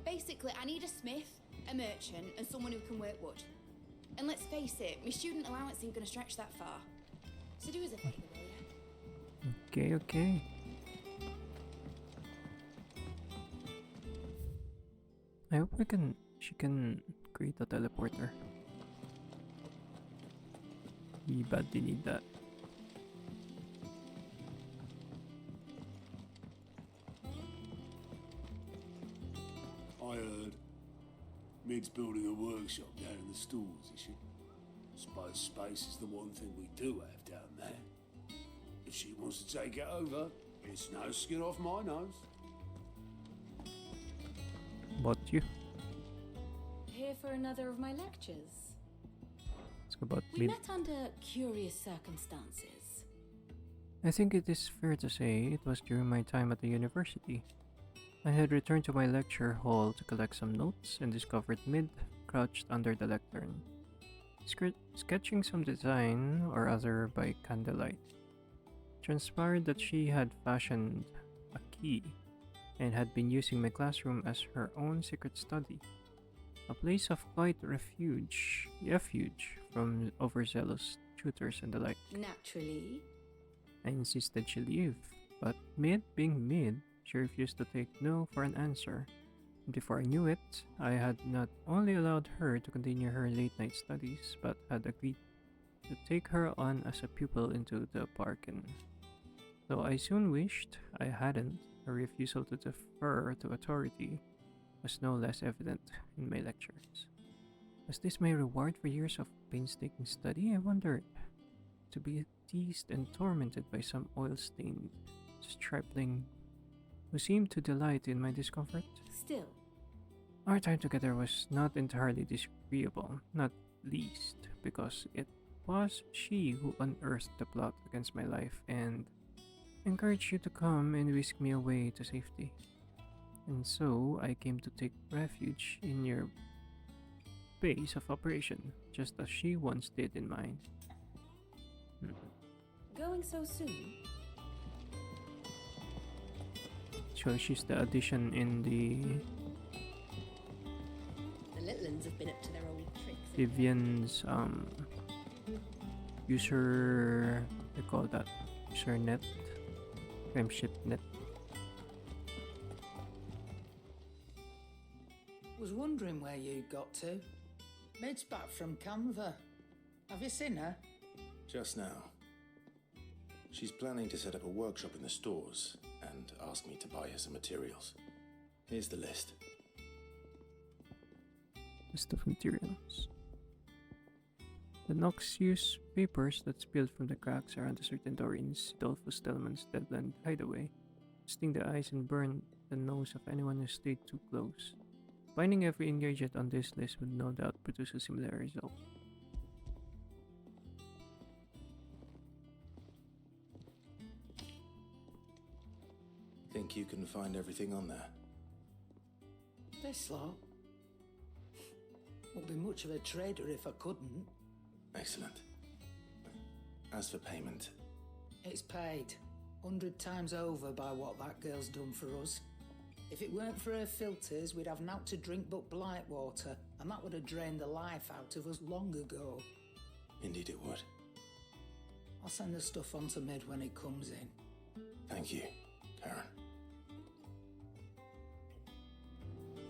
Basically, I need a smith, a merchant, and someone who can work wood. And let's face it, my student allowance isn't going to stretch that far. So do as a favour, will you? Okay, okay. I hope she can create a teleporter. We badly need that. I heard Mid's building a workshop down in the stalls, is she? Suppose space is the one thing we do have down there. If she wants to take it over, it's no skin off my nose. About you? Here for another of my lectures. It's about We Mid. met under curious circumstances. I think it is fair to say it was during my time at the university. I had returned to my lecture hall to collect some notes and discovered Mid crouched under the lectern, sketching some design or other by candlelight. Transpired that she had fashioned a key and had been using my classroom as her own secret study, a place of quiet refuge from overzealous tutors and the like. Naturally. I insisted she leave, but Mid being Mid, she refused to take no for an answer, Before I knew it, I had not only allowed her to continue her late night studies, but had agreed to take her on as a pupil into the bargain. Though I soon wished I hadn't, her refusal to defer to authority was no less evident in my lectures. Was this my reward for years of painstaking study? I wondered. To be teased and tormented by some oil-stained stripling who seemed to delight in my discomfort? Still, Our time together was not entirely disagreeable, not least because it was she who unearthed the plot against my life and encouraged you to come and whisk me away to safety. And so I came to take refuge in your base of operation, just as she once did in mine. going so soon? So she's the addition in the The little uns have been up to their old tricks. Vivian's user, they call that user net, Frameship net. Was wondering where you got to. Mid's back from Canva. Have you seen her? Just now. She's planning to set up a workshop in the stores and asked me to buy her some materials. Here's the list. List of materials. The noxious vapors that spilled from the cracks around a certain door in Sidolfus Delman's Deadland hideaway sting the eyes and burn the nose of anyone who stayed too close. Finding every ingredient on this list would no doubt produce a similar result. Think you can find everything on there? This lot. Wouldn't be much of a trader if I couldn't. Excellent. As for payment, It's paid 100 times over by what that girl's done for us. If it weren't for her filters, we'd have naught to drink but blight water, and that would have drained the life out of us long ago. indeed it would. I'll send the stuff on to Mid when it comes in. Thank you, Karen.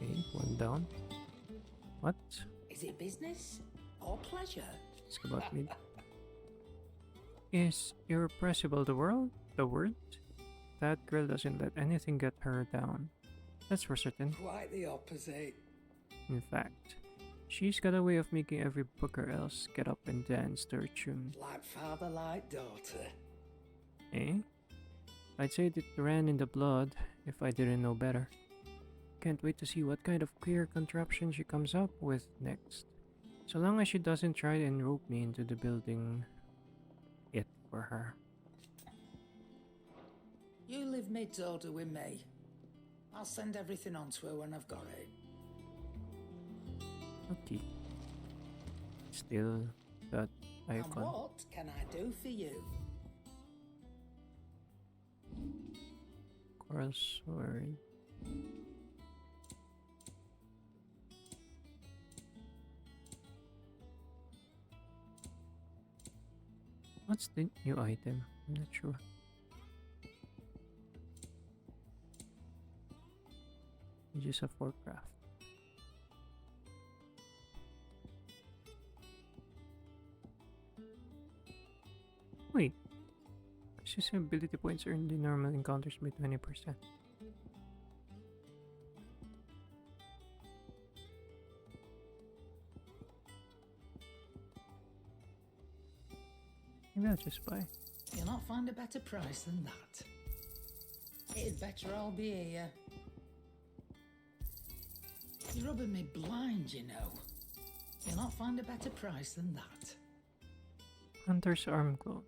Okay, one down. What? Is it business or pleasure? Ask about me. Is irrepressible the word? That girl doesn't let anything get her down. That's for certain. Quite the opposite. In fact, she's got a way of making every booker else get up and dance to her tune. Like father, like daughter. Eh? I'd say it ran in the blood if I didn't know better. Can't wait to see what kind of queer contraption she comes up with next. So long as she doesn't try and rope me into the building it for her. You leave Mid's order with me. I'll send everything on to her when I've got it. Okay. Still that And icon. what can I do for you? Coral sword. What's the new item? I'm not sure. Pages of Warcraft. Wait. Just ability points earned in normal encounters by 20%. Maybe I'll just buy. You'll not find a better price than that. It'd better all be here. You're rubbing me blind, you know. You'll not find a better price than that. Hunter's arm clothes.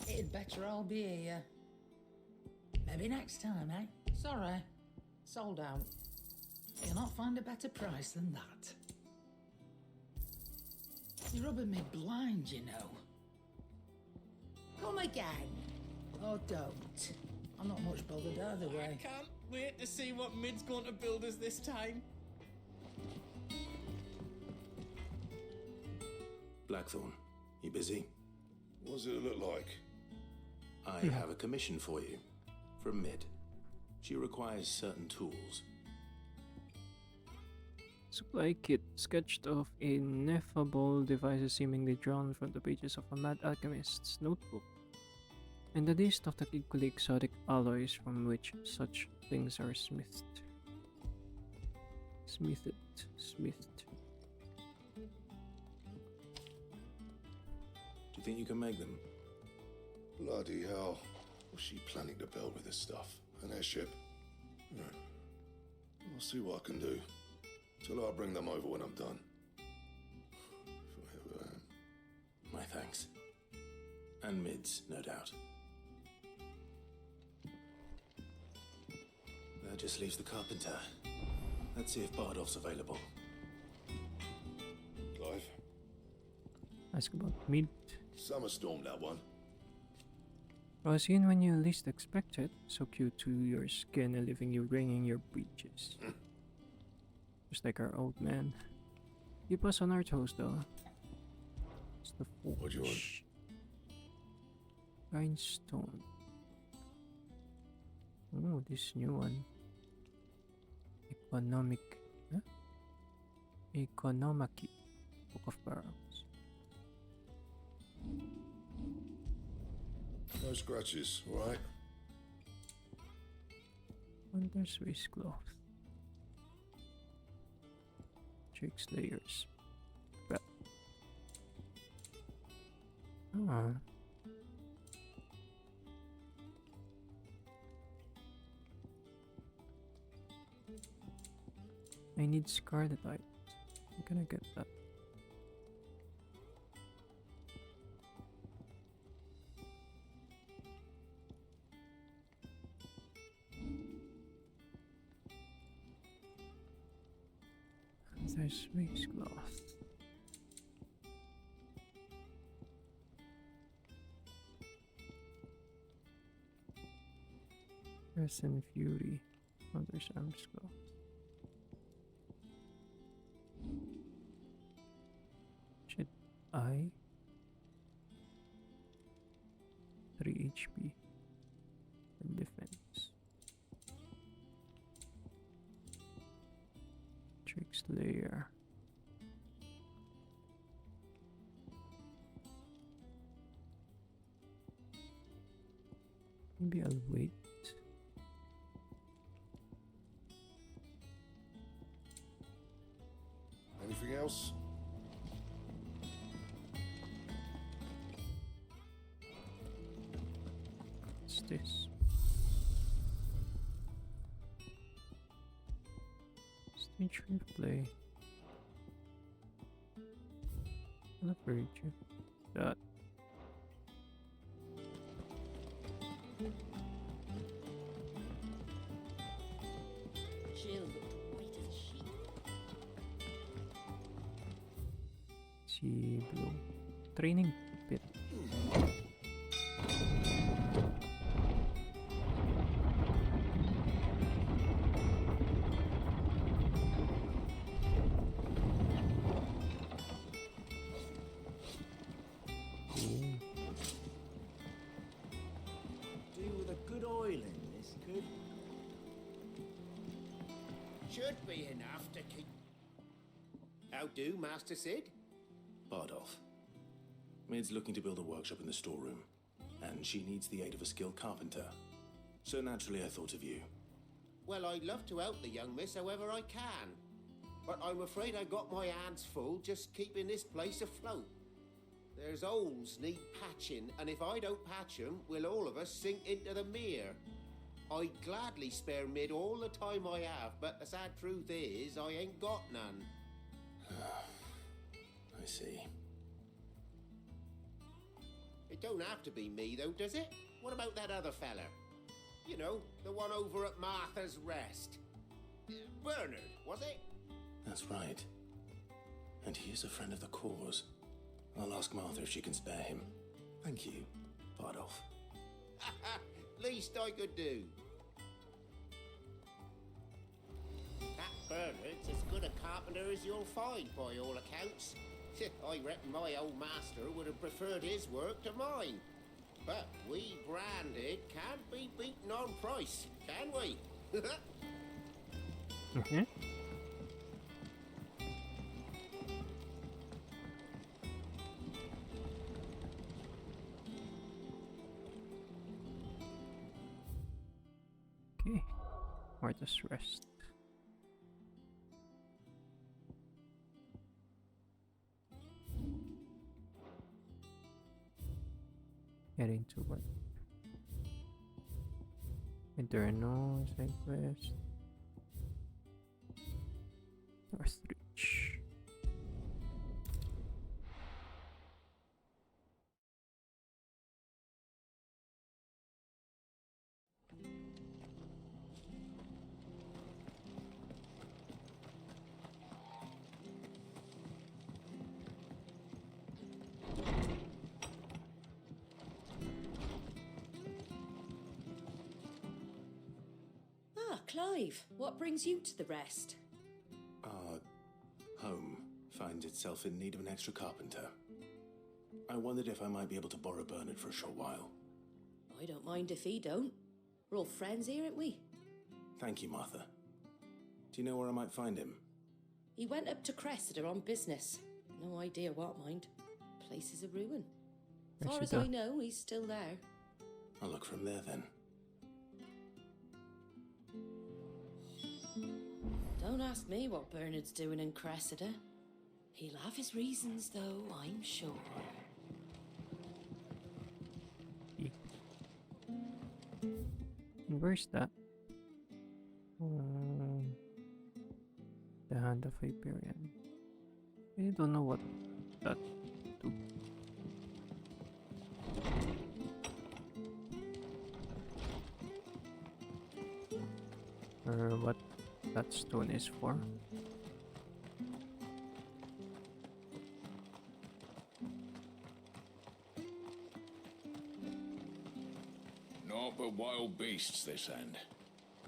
It'd better all be here. Maybe next time, eh? Sorry. Sold out. You'll not find a better price than that. You're rubbing me blind, you know. Come again. Or don't. I'm not much bothered either way. I can't wait to see what Mid's going to build us this time. Blackthorn, you busy? What does it look like? I have a commission for you. From Mid. She requires certain tools. Supply kit sketched of ineffable devices seemingly drawn from the pages of a mad alchemist's notebook, and a list of the equally exotic alloys from which such things are smithed. Smithed. Do you think you can make them? Bloody hell. What's she planning to build with this stuff? An airship? No. I'll see what I can do. Till I'll bring them over when I'm done. If I ever am. My thanks. And Mid's, no doubt. That just leaves the carpenter. Let's see if Bardolph's available. Clive? Ask about Mid. Summer storm, that one. Was in when you least expect it, so cute to your skin and leaving you wringing your breeches. Just like our old man. Keep us on our toes though. It's the forge. What do you want? Grindstone. Oh, this new one. Economaki. Book of Barrels. No scratches, alright? Wonder Swiss cloth. Chicks layers. But I need scarlet light. I'm gonna get that. There's Swiss cloth. Resin Fury. Oh, there's arms cloth. Should I? 3 HP and defense. Tricks layer. Maybe I'll wait. Anything else? What's this? Stage replay. I'll read you. That. Jill looked white as a sheet. Sea blue. Training pit. Do with a good oil in this, could? Should be enough to keep. How do, Master Sid? Bardolph. Mid's looking to build a workshop in the storeroom, and she needs the aid of a skilled carpenter. So naturally I thought of you. Well, I'd love to help the young miss however I can. But I'm afraid I got my hands full just keeping this place afloat. There's holes need patching, and if I don't patch 'em, we'll all of us sink into the mere. I'd gladly spare Mid all the time I have, but the sad truth is I ain't got none. I see. It don't have to be me, though, does it? What about that other fella? You know, the one over at Martha's Rest. Bernard, was it? That's right. And he is a friend of the cause. I'll ask Martha if she can spare him. Thank you, Bardolph. Least I could do. That Bernard's as good a carpenter as you'll find, by all accounts. I reckon my old master would have preferred his work to mine. But we branded can't be beaten on price, can we? Mhm. Okay, Martha's Rest. Heading to what? Internal side quest. Northridge. Ah, Clive, what brings you to the rest? Our home finds itself in need of an extra carpenter. I wondered if I might be able to borrow Bernard for a short while. I don't mind if he don't. We're all friends here, aren't we? Thank you, Martha. Do you know where I might find him? He went up to Cressida on business. No idea what, mind. Place is a ruin. As far as I know, he's still there. I'll look from there then. Don't ask me what Bernard's doing in Cressida. He'll have his reasons, though, I'm sure. Where's that? The Hand of Hyperion. I don't know what that do. Or what that stone is for. Naught but wild beasts this end.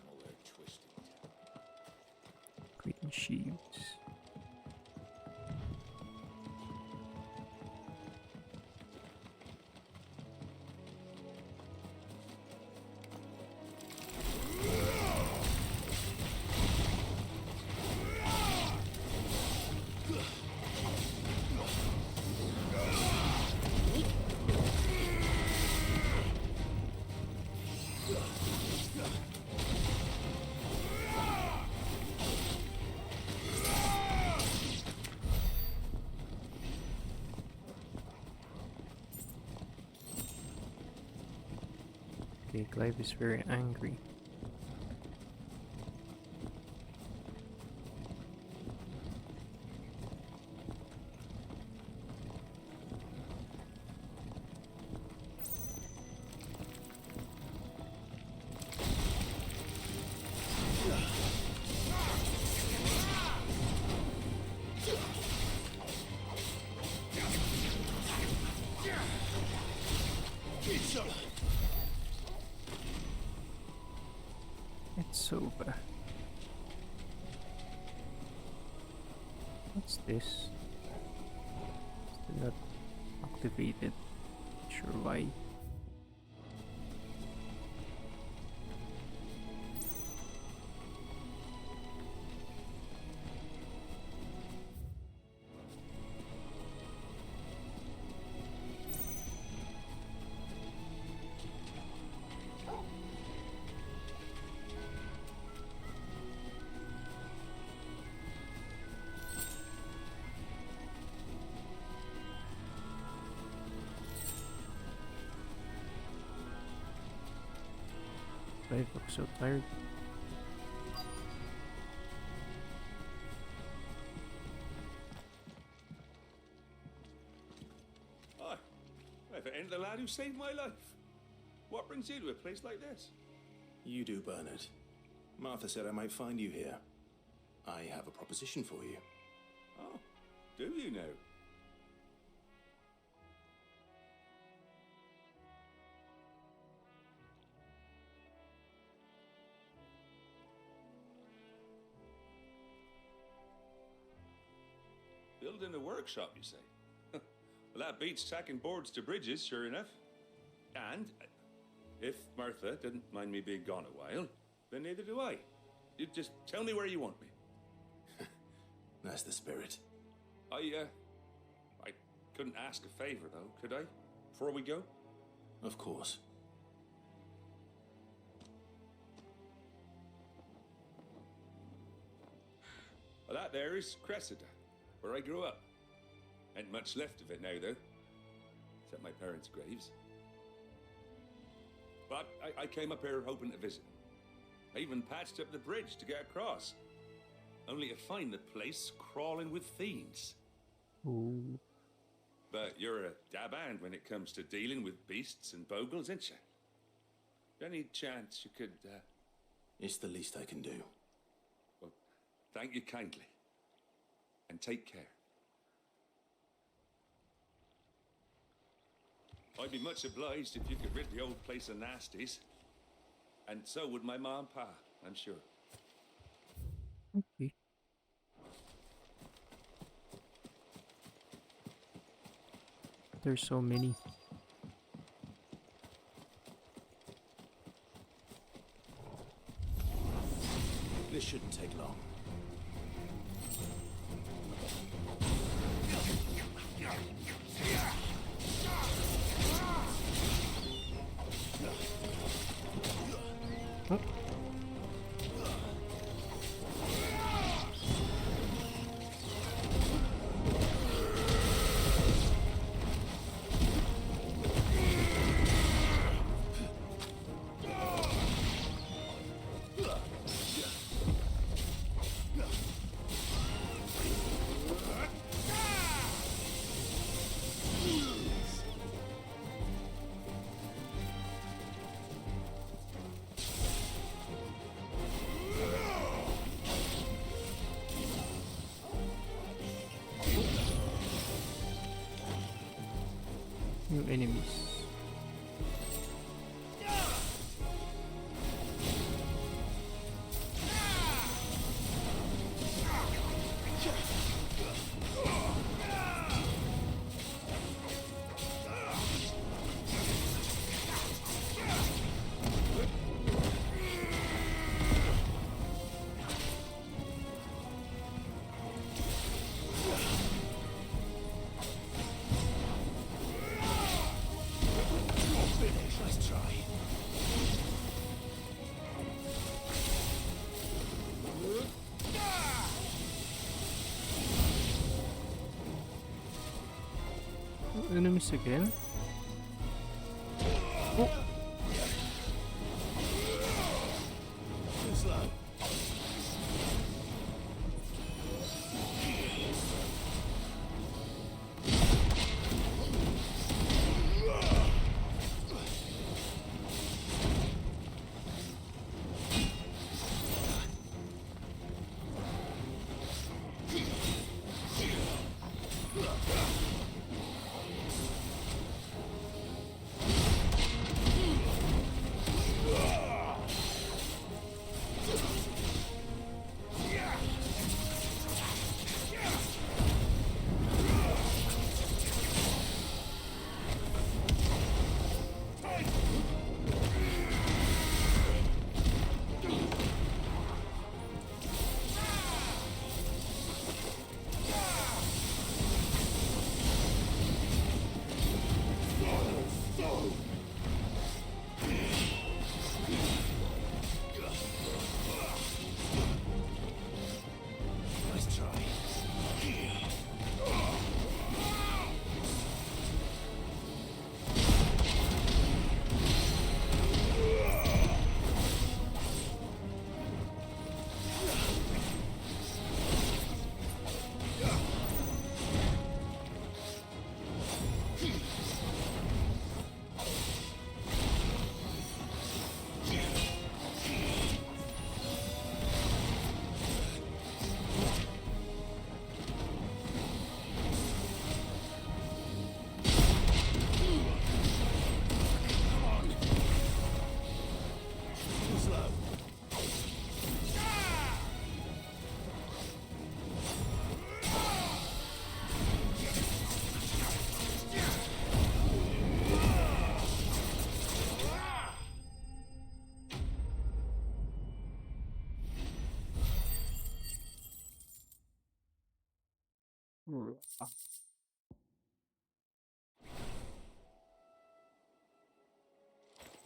All their twisted. Green sheaves. Okay, Clive is very angry. It's over. What's this? Still not activated. Sure why. I look so tired. Hi. I've entered the lad who saved my life. What brings you to a place like this? You do, Bernard. Martha said I might find you here. I have a proposition for you. Oh, do you now? Building a workshop, you say? Well, that beats tacking boards to bridges, sure enough. And if Martha didn't mind me being gone a while, then neither do I. You just tell me where you want me. That's the spirit. I couldn't ask a favor, though, could I? Before we go? Of course. Well, that there is Cressida, where I grew up. Ain't much left of it now, though. Except my parents' graves. But I came up here hoping to visit. I even patched up the bridge to get across. Only to find the place crawling with fiends. Ooh. But you're a dab hand when it comes to dealing with beasts and bogles, ain't you? Any chance you could, It's the least I can do. Well, thank you kindly. And take care. I'd be much obliged if you could rid the old place of nasties. And so would my ma and pa, I'm sure. Okay. There's so many. This shouldn't take long. Oh. New enemies. Let's try. Enemies again? Oh. Too slow.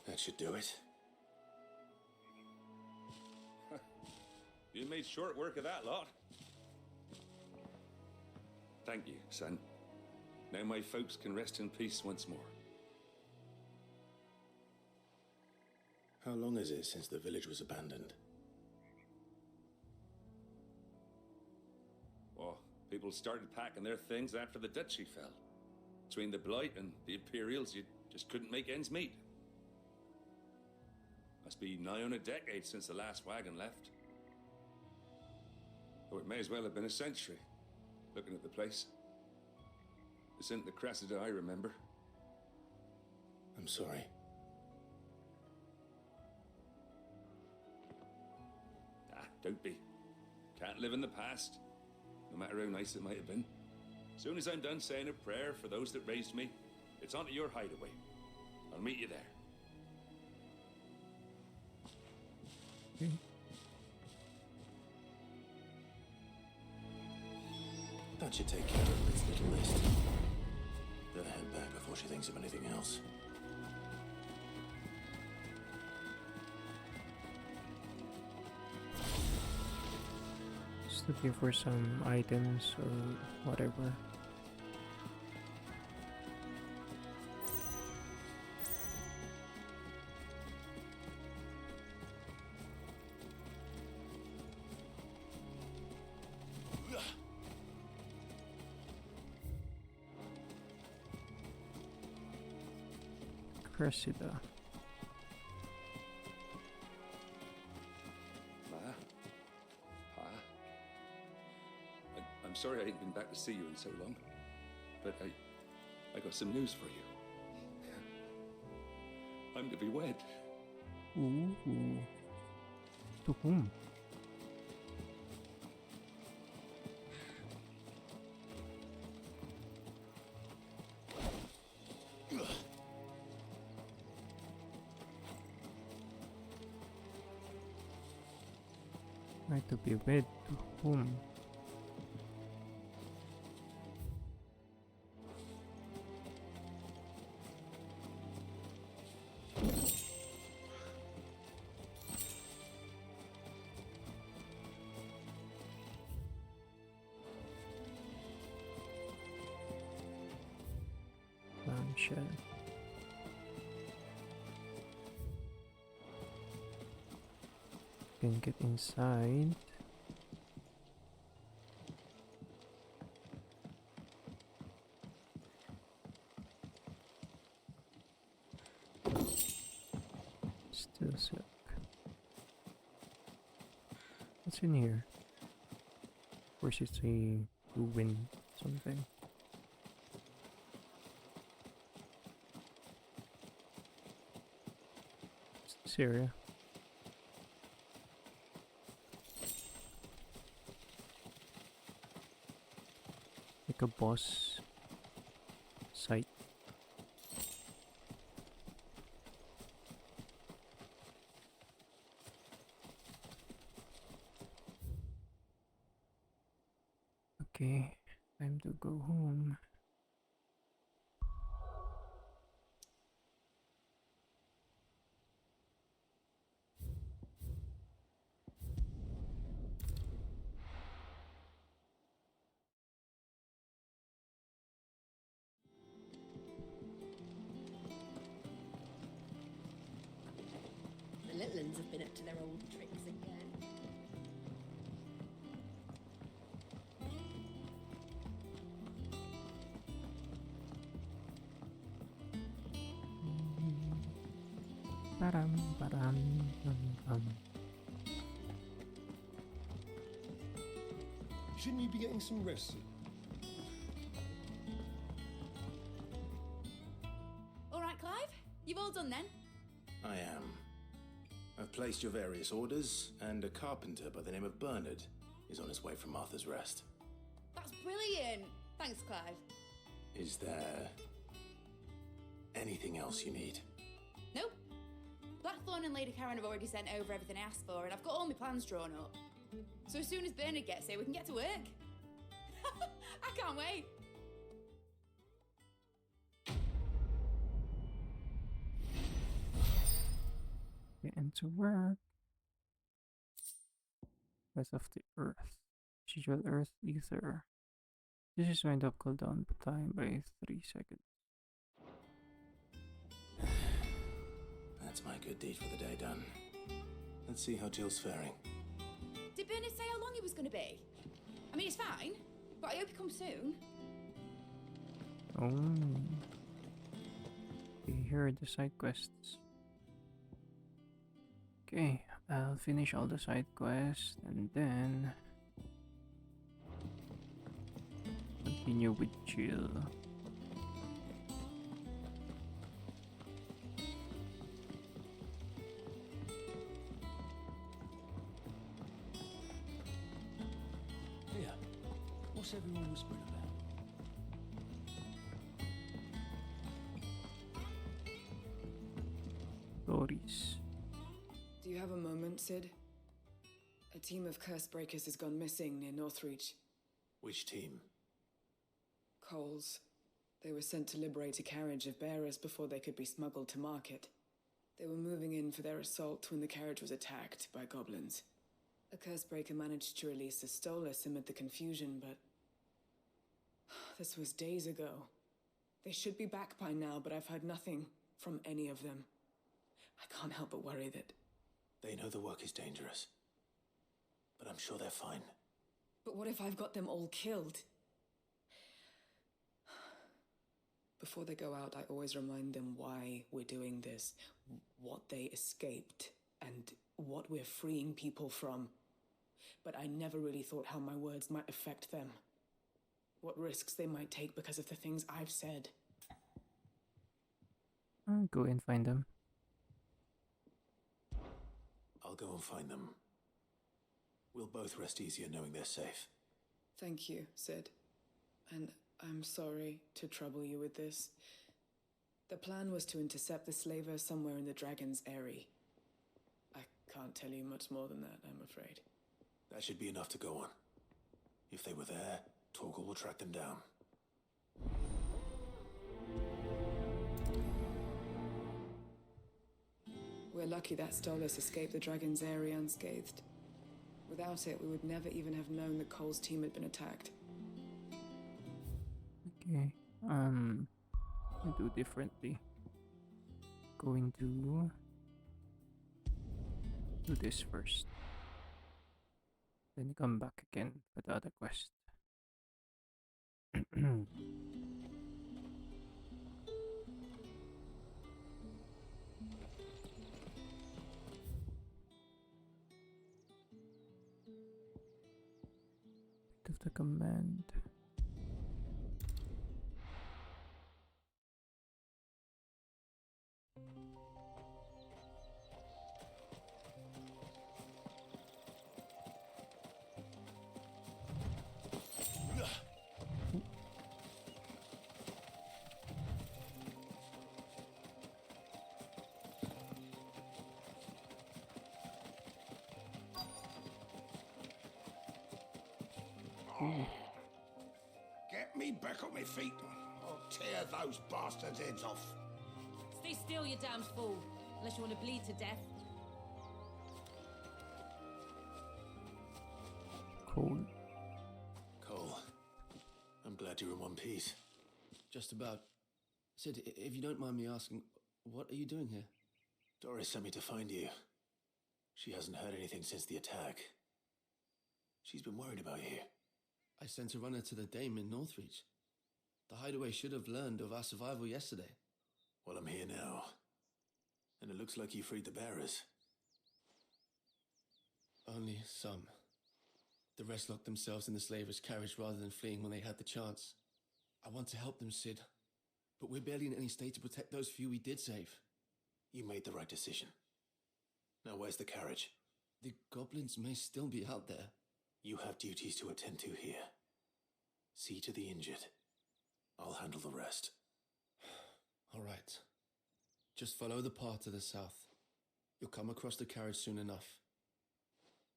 That should do it. You made short work of that lot. Thank you, son. Now my folks can rest in peace once more. How long is it since the village was abandoned? Oh, people started packing their things after the duchy fell. Between the Blight and the Imperials, you just couldn't make ends meet. Must be nigh on a decade since the last wagon left. Oh, it may as well have been a century, looking at the place. This isn't the Cressida I remember. I'm sorry. Ah, don't be. Can't live in the past, no matter how nice it might have been. As soon as I'm done saying a prayer for those that raised me, it's on to your hideaway. I'll meet you there. That should take care of this little list. Better head back before she thinks of anything else. Just looking for some items or whatever. Cressida. Ma? Pa? I'm sorry I ain't been back to see you in so long, but I got some news for you. I'm to be wed. Ooh. To whom? Right, to be wed to whom? Lampshade. Can get inside. Still silk. What's in here? Of course it's a ruin something. What's this area? Like a boss site. Okay, time to go home. The little uns have been up to their old tricks again. Param, param, pam. Shouldn't you be getting some rest? All right, Clive? You've all done then? I am. I've placed your various orders, and a carpenter by the name of Bernard is on his way from Arthur's Rest. That's brilliant. Thanks, Clive. Is there anything else you need? Nope. Blackthorn and Lady Karen have already sent over everything I asked for, and I've got all my plans drawn up. So as soon as Bernard gets here, we can get to work. I can't wait. Get into work. Rest of the Earth. Schedule Earth Ether. This is wind up cooldown time by 3 seconds. That's my good deed for the day done. Let's see how Jill's faring. Did Bernard say how long he was going to be? I mean, it's fine, but I hope he comes soon. Oh. Okay, here are the side quests. Okay, I'll finish all the side quests and then continue with Jill. Here, what's everyone whispering about? Stories. Do you have a moment, Sid? A team of curse breakers has gone missing near Northreach. Which team? Coles. They were sent to liberate a carriage of bearers before they could be smuggled to market. They were moving in for their assault when the carriage was attacked by goblins. A curse breaker managed to release a Stolas amid the confusion, but this was days ago. They should be back by now, but I've heard nothing from any of them. I can't help but worry that... They know the work is dangerous, but I'm sure they're fine. But what if I've got them all killed? Before they go out, I always remind them why we're doing this, what they escaped, and what we're freeing people from. But I never really thought how my words might affect them. What risks they might take because of the things I've said. I'll go and find them. I'll go and find them. We'll both rest easier knowing they're safe. Thank you, Sid. And I'm sorry to trouble you with this. The plan was to intercept the slaver somewhere in the Dragon's Eyrie. I can't tell you much more than that, I'm afraid. That should be enough to go on. If they were there, Torgal will track them down. We're lucky that Stolas escaped the Dragon's Eyrie unscathed. Without it, we would never even have known that Cole's team had been attacked. Okay, I'll do differently. Going to do this first. Then come back again for the other quest. Of the command. Get me back on my feet. I'll tear those bastards' heads off. Stay still, you damned fool. Unless you want to bleed to death. Cole. Cole, I'm glad you're in one piece. Just about. Sid, if you don't mind me asking, what are you doing here? Doris sent me to find you. She hasn't heard anything since the attack. She's been worried about you. I sent a runner to the Dame in Northreach. The hideaway should have learned of our survival yesterday. Well, I'm here now. And it looks like you freed the bearers. Only some. The rest locked themselves in the slaver's carriage rather than fleeing when they had the chance. I want to help them, Sid. But we're barely in any state to protect those few we did save. You made the right decision. Now where's the carriage? The goblins may still be out there. You have duties to attend to here. See to the injured. I'll handle the rest. All right. Just follow the path to the south. You'll come across the carriage soon enough.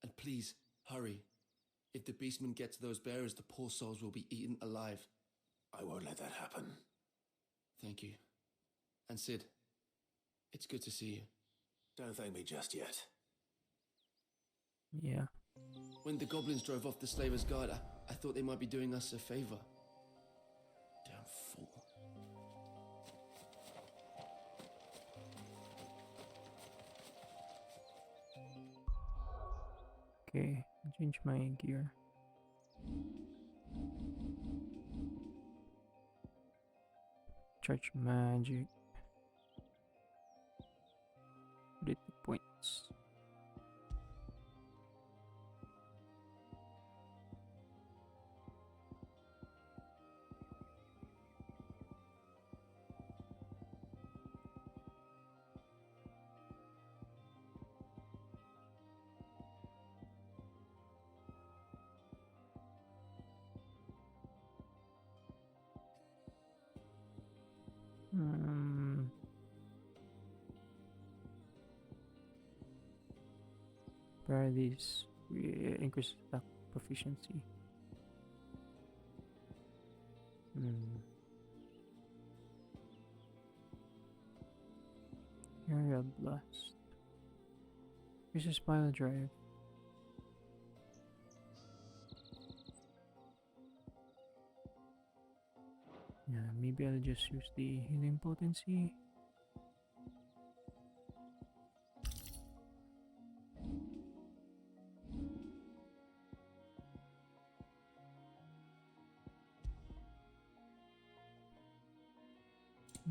And please, hurry. If the beastmen get to those bearers, the poor souls will be eaten alive. I won't let that happen. Thank you. And Sid, it's good to see you. Don't thank me just yet. Yeah. When the goblins drove off the Slaver's Guard, I thought they might be doing us a favor. Damn fool. Okay, change my gear. Charge magic. 30 points. Where are these? We increase attack proficiency. Aerial blast. Increases pile drive. Yeah, maybe I'll just use the healing potency.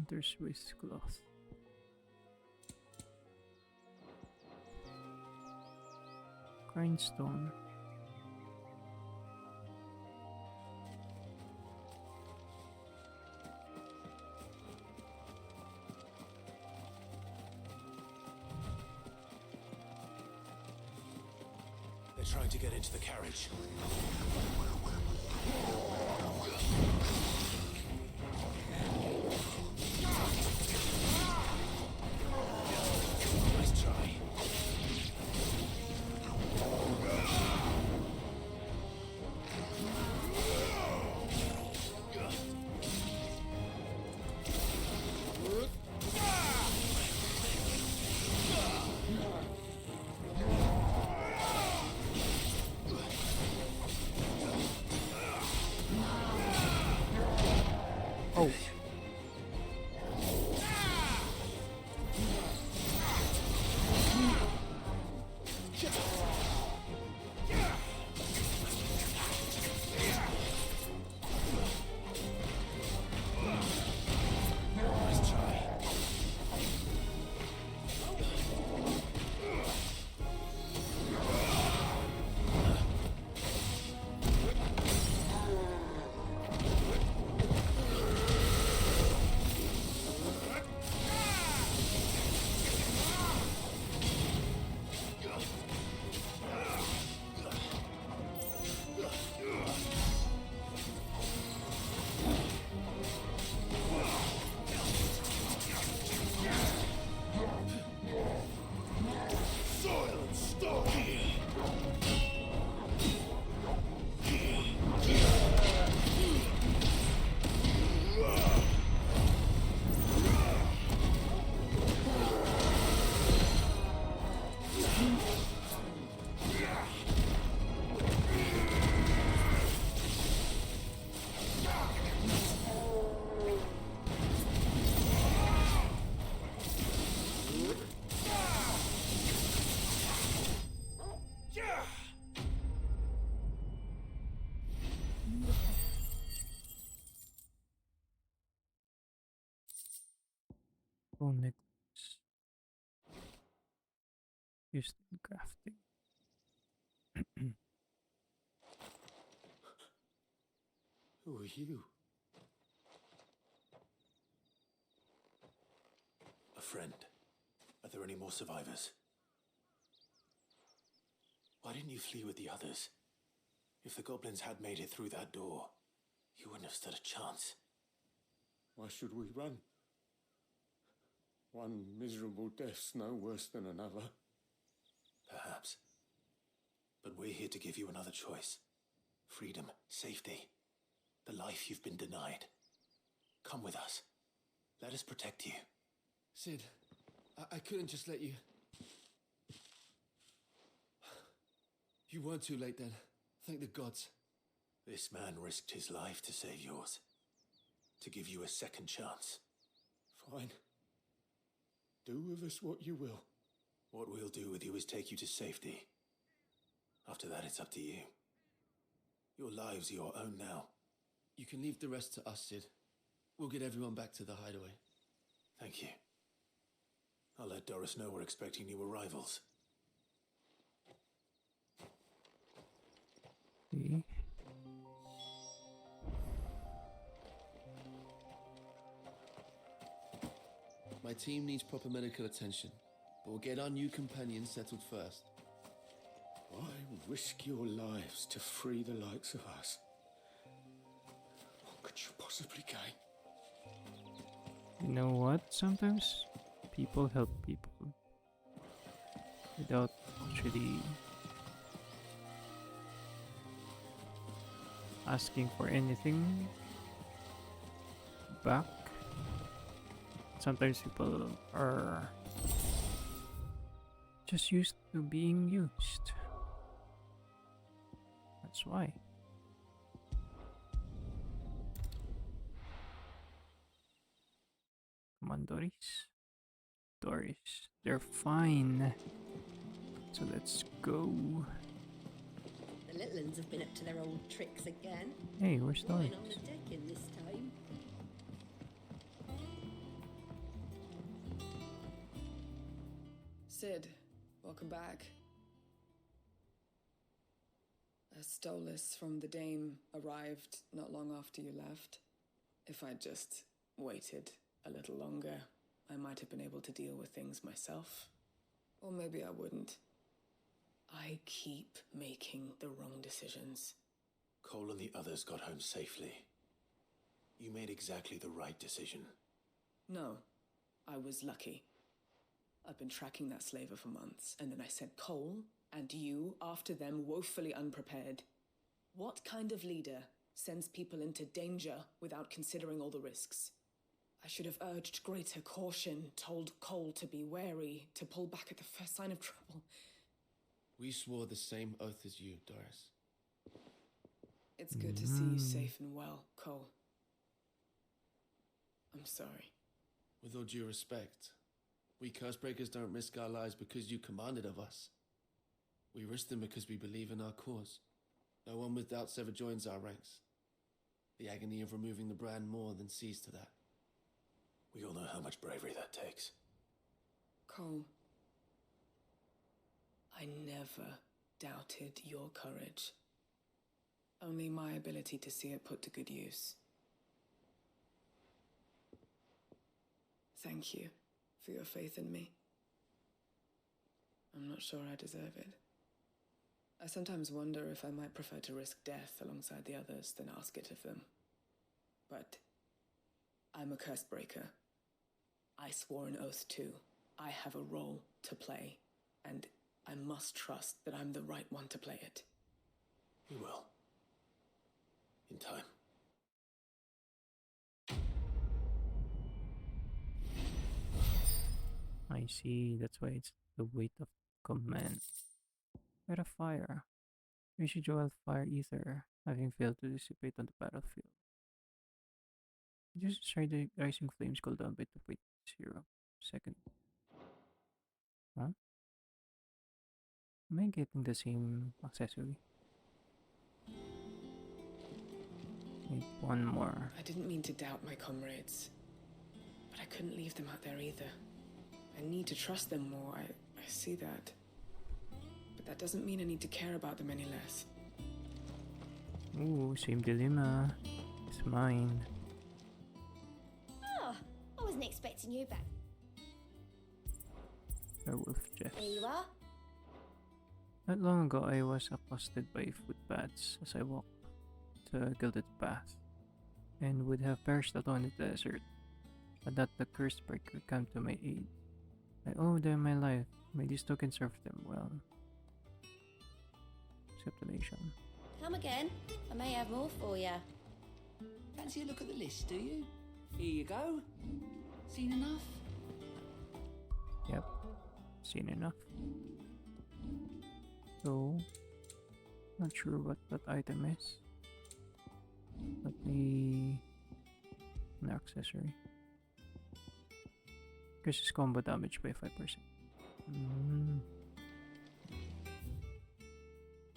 There's waistcloth. Grindstone. They're trying to get into the carriage. Nice try. Oh. Nice try. Bone necklace. Used in crafting. Who are you? A friend. Are there any more survivors? Why didn't you flee with the others? If the goblins had made it through that door, you wouldn't have stood a chance. Why should we run? One miserable death's no worse than another. Perhaps. But we're here to give you another choice. Freedom, safety, the life you've been denied. Come with us. Let us protect you. Sid, I couldn't just let you... You weren't too late then. Thank the gods. This man risked his life to save yours. To give you a second chance. Fine. Do with us what you will. What we'll do with you is take you to safety. After that, it's up to you. Your lives are your own now. You can leave the rest to us, Sid. We'll get everyone back to the hideaway. Thank you. I'll let Doris know we're expecting new arrivals. Okay. My team needs proper medical attention, but we'll get our new companions settled first. Why risk your lives to free the likes of us? What could you possibly gain? You know what? Sometimes people help people without actually asking for anything back. Sometimes people are just used to being used. That's why. Come on, Doris. Doris, they're fine. So let's go. The little ones have been up to their old tricks again. Hey, where's Doris? Lying on the deck in this time. Sid, welcome back. A Stolas from the Dame arrived not long after you left. If I'd just waited a little longer, I might have been able to deal with things myself. Or maybe I wouldn't. I keep making the wrong decisions. Cole and the others got home safely. You made exactly the right decision. No, I was lucky. I've been tracking that slaver for months, and then I sent Cole and you after them, woefully unprepared. What kind of leader sends people into danger without considering all the risks? I should have urged greater caution, told Cole to be wary, to pull back at the first sign of trouble. We swore the same oath as you, Doris. It's good to see you safe and well, Cole. I'm sorry. With all due respect, we Cursebreakers don't risk our lives because you commanded of us. We risk them because we believe in our cause. No one with doubts ever joins our ranks. The agony of removing the brand more than sees to that. We all know how much bravery that takes. Cole, I never doubted your courage. Only my ability to see it put to good use. Thank you for your faith in me. I'm not sure I deserve it. I sometimes wonder if I might prefer to risk death alongside the others than ask it of them. But I'm a curse breaker. I swore an oath too. I have a role to play, and I must trust that I'm the right one to play it. You will. In time. I see, that's why it's the weight of command. Light a fire. Residual fire ether, having failed to dissipate on the battlefield. Just try the rising flames cool down by 2.0 second. Huh? Am I getting the same accessory? Wait, one more. I didn't mean to doubt my comrades, but I couldn't leave them out there either. I need to trust them more, I see that. But that doesn't mean I need to care about them any less. Ooh, same dilemma. It's mine. Oh, I wasn't expecting you back. Werewolf Jess. There you are. Not long ago, I was accosted by footpads as I walked the Gilded Path, and would have perished alone in the desert, but that the Cursed Breaker came to my aid. I owe them my life. May these tokens serve them well. Accept donation. Come again. I may have more for you. Fancy a look at the list, do you? Here you go. Seen enough? Yep. Seen enough. So, not sure what that item is. Let me... An accessory. Increases combo damage by 5%.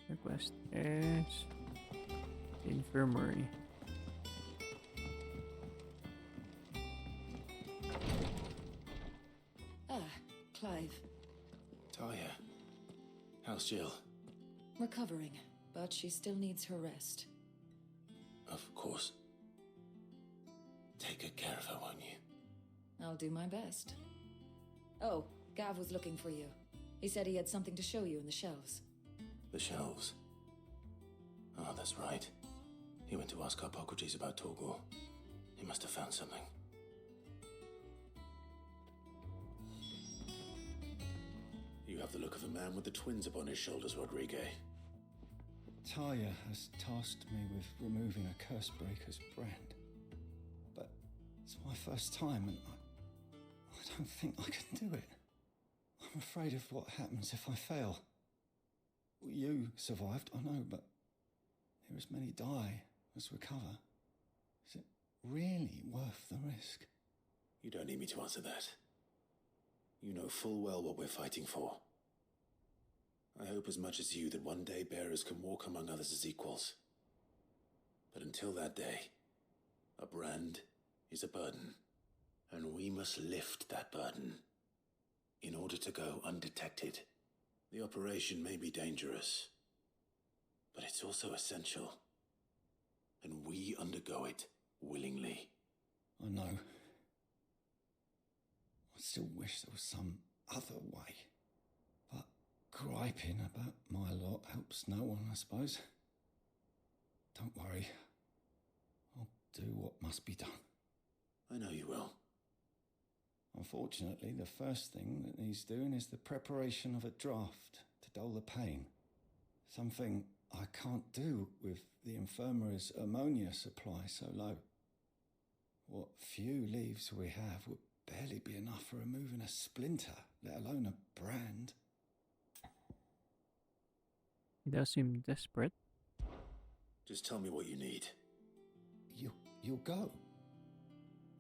Request is Infirmary. Ah, Clive. Talia, how's Jill? Recovering, but she still needs her rest. Of course. Take good care of her, won't you? I'll do my best. Oh, Gav was looking for you. He said he had something to show you in the shelves. The shelves. Oh, that's right. He went to ask Harpocrates about Torgor. He must have found something. You have the look of a man with the twins upon his shoulders, Rodrigue. Talia has tasked me with removing a Cursebreaker's brand. But it's my first time and I don't think I can do it. I'm afraid of what happens if I fail. You survived, I know, but here as many die as recover. Is it really worth the risk? You don't need me to answer that. You know full well what we're fighting for. I hope as much as you that one day bearers can walk among others as equals. But until that day, a brand is a burden, and we must lift that burden in order to go undetected. The operation may be dangerous, but it's also essential, and we undergo it willingly. I know. I still wish there was some other way. But griping about my lot helps no one, I suppose. Don't worry. I'll do what must be done. I know you will. Unfortunately, the first thing that needs doing is the preparation of a draft to dull the pain. Something I can't do with the infirmary's ammonia supply so low. What few leaves we have would barely be enough for removing a splinter, let alone a brand. He does seem desperate. Just tell me what you need. You'll go?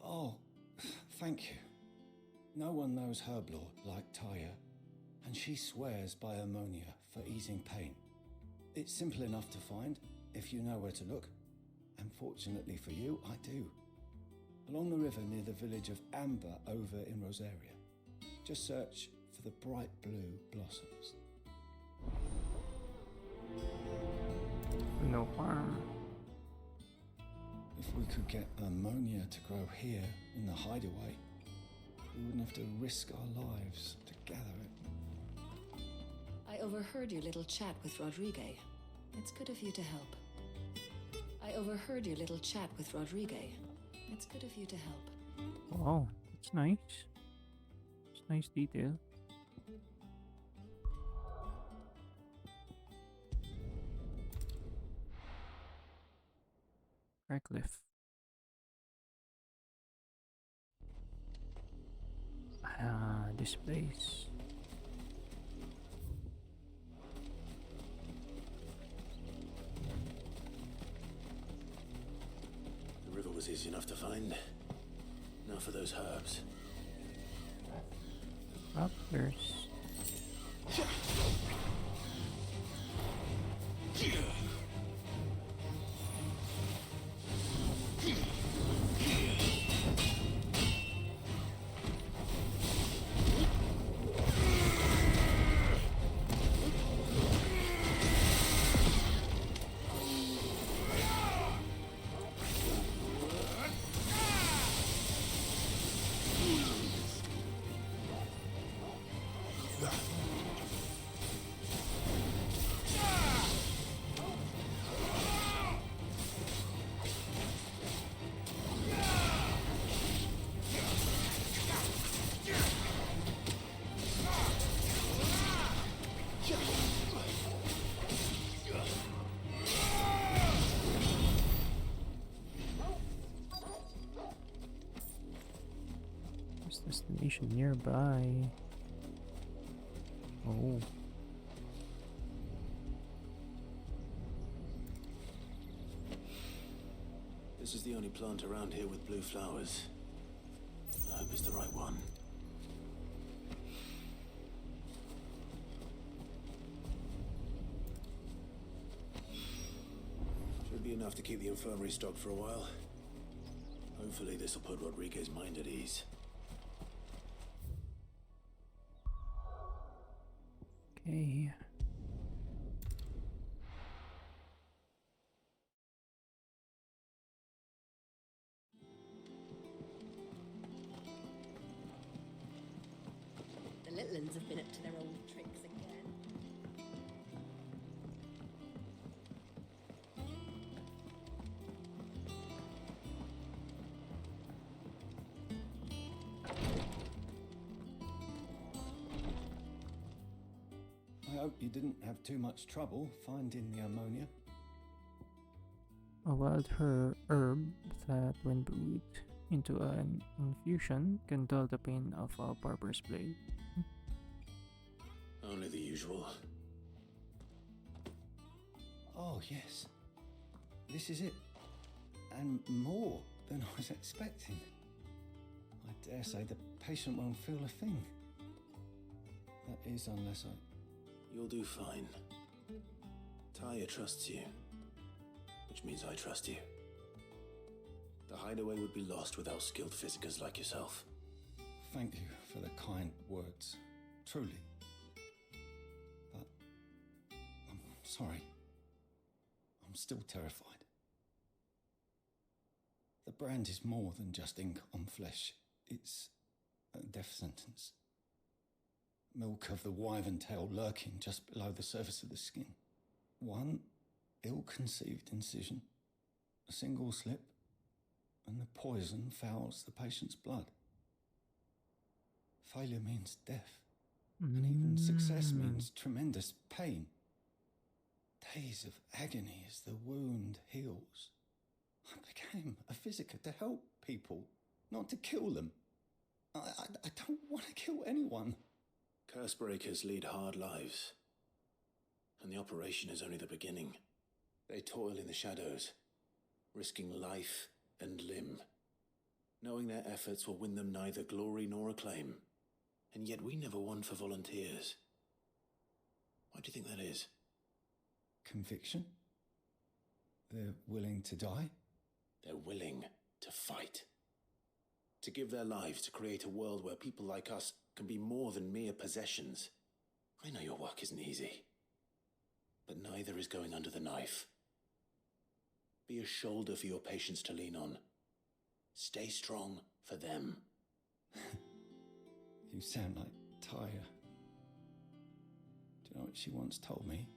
Oh, thank you. No one knows Herblord like Talia, and she swears by ammonia for easing pain. It's simple enough to find, if you know where to look. And fortunately for you, I do. Along the river near the village of Amber over in Rosaria. Just search for the bright blue blossoms. No harm. If we could get ammonia to grow here in the hideaway, we wouldn't have to risk our lives to gather it. I overheard your little chat with Rodrigue. It's good of you to help. I overheard your little chat with Rodrigue. It's good of you to help. Wow, that's nice. It's nice detail. Redcliffe. Ah, this place. The river was easy enough to find. Now for those herbs. Up there's... station nearby. Oh. This is the only plant around here with blue flowers. I hope it's the right one. Should be enough to keep the infirmary stocked for a while. Hopefully this'll put Rodriguez's mind at ease. Okay. The little uns have been up to their old tricks again. I hope you didn't have too much trouble finding the ammonia. A wild herb that, when brewed into an infusion, can dull the pain of a barber's blade. Only the usual. Oh, yes. This is it. And more than I was expecting. I dare say the patient won't feel a thing. That is, unless I... You'll do fine. Taya trusts you. Which means I trust you. The hideaway would be lost without skilled physicers like yourself. Thank you for the kind words. Truly. But... I'm sorry. I'm still terrified. The brand is more than just ink on flesh. It's a death sentence. Milk of the wyvern tail lurking just below the surface of the skin. One ill-conceived incision, a single slip, and the poison fouls the patient's blood. Failure means death, and even success means tremendous pain. Days of agony as the wound heals. I became a physiker to help people, not to kill them. I don't want to kill anyone. Cursebreakers lead hard lives. And the operation is only the beginning. They toil in the shadows, risking life and limb, knowing their efforts will win them neither glory nor acclaim. And yet we never won for volunteers. Why do you think that is? Conviction? They're willing to die? They're willing to fight. To give their lives to create a world where people like us can be more than mere possessions. I know your work isn't easy, but neither is going under the knife. Be a shoulder for your patients to lean on. Stay strong for them. You sound like Taya. Do you know what she once told me?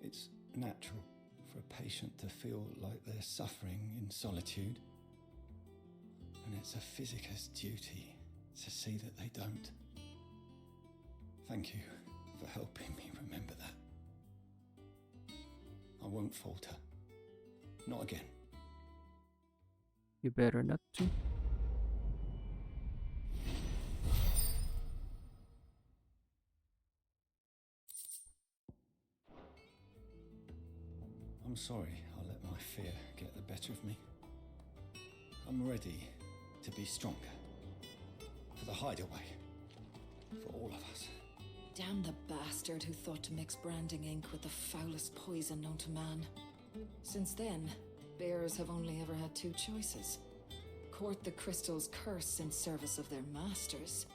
It's natural for a patient to feel like they're suffering in solitude. And it's a physiker's duty to see that they don't. Thank you for helping me remember that. I won't falter. Not again. You better not to. I'm sorry I let my fear get the better of me. I'm ready to be stronger. For the hideaway. For all of us. Damn the bastard who thought to mix branding ink with the foulest poison known to man. Since then, bearers have only ever had two choices. Court the crystal's curse in service of their masters,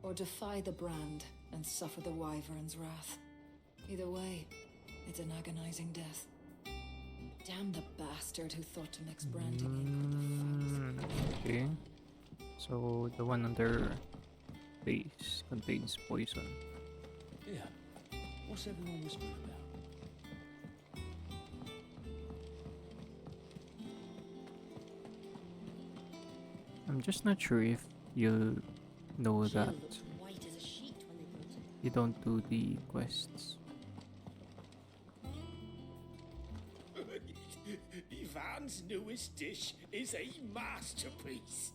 or defy the brand and suffer the wyvern's wrath. Either way, it's an agonizing death. Damn the bastard who thought to mix branding ink with the foulest. Okay. So the one on their face contains poison. Yeah. What's everyone whispering about? I'm just not sure if you know Jill that looked white as a sheet when they brought her. you don't do the quests. Ivan's newest dish is a masterpiece.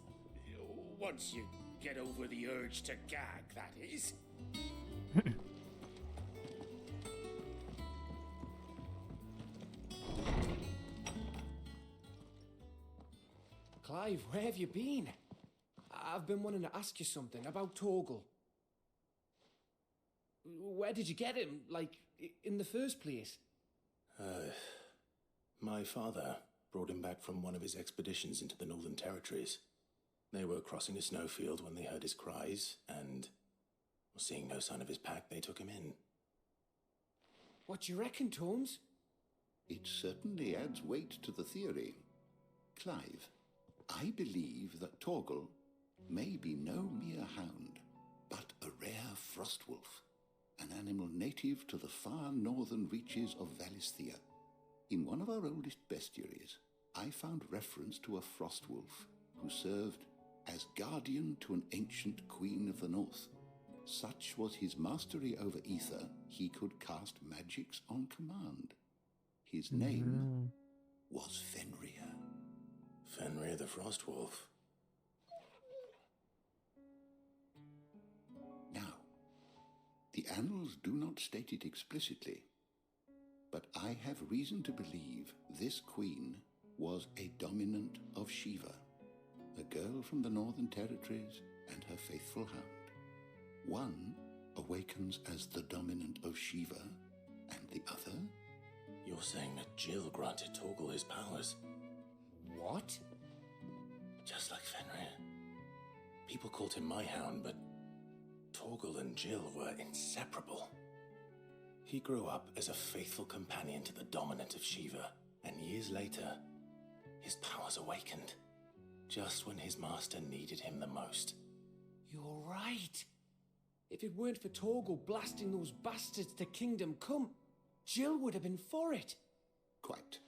Once you Get over the urge to gag, that is. Clive, where have you been? I've been wanting to ask you something about Torgal. Where did you get him, like, in the first place? My father brought him back from one of his expeditions into the Northern Territories. They were crossing a snowfield when they heard his cries, and seeing no sign of his pack, they took him in. What do you reckon, Tomes? It certainly adds weight to the theory. Clive, I believe that Torgal may be no mere hound, but a rare frostwolf, an animal native to the far northern reaches of Valisthea. In one of our oldest bestiaries, I found reference to a frostwolf who served as guardian to an ancient queen of the north. Such was his mastery over ether, he could cast magics on command. His name was Fenrir. Fenrir the Frostwolf. Now, the annals do not state it explicitly, but I have reason to believe this queen was a dominant of Shiva, a girl from the Northern Territories and her faithful hound. One awakens as the dominant of Shiva, and the other? You're saying that Jill granted Torgal his powers? What? Just like Fenrir. People called him my hound, but Torgal and Jill were inseparable. He grew up as a faithful companion to the dominant of Shiva, and years later, his powers awakened, just when his master needed him the most. You're right. If it weren't for Torgal blasting those bastards to Kingdom Come, Jill would have been for it. Quite.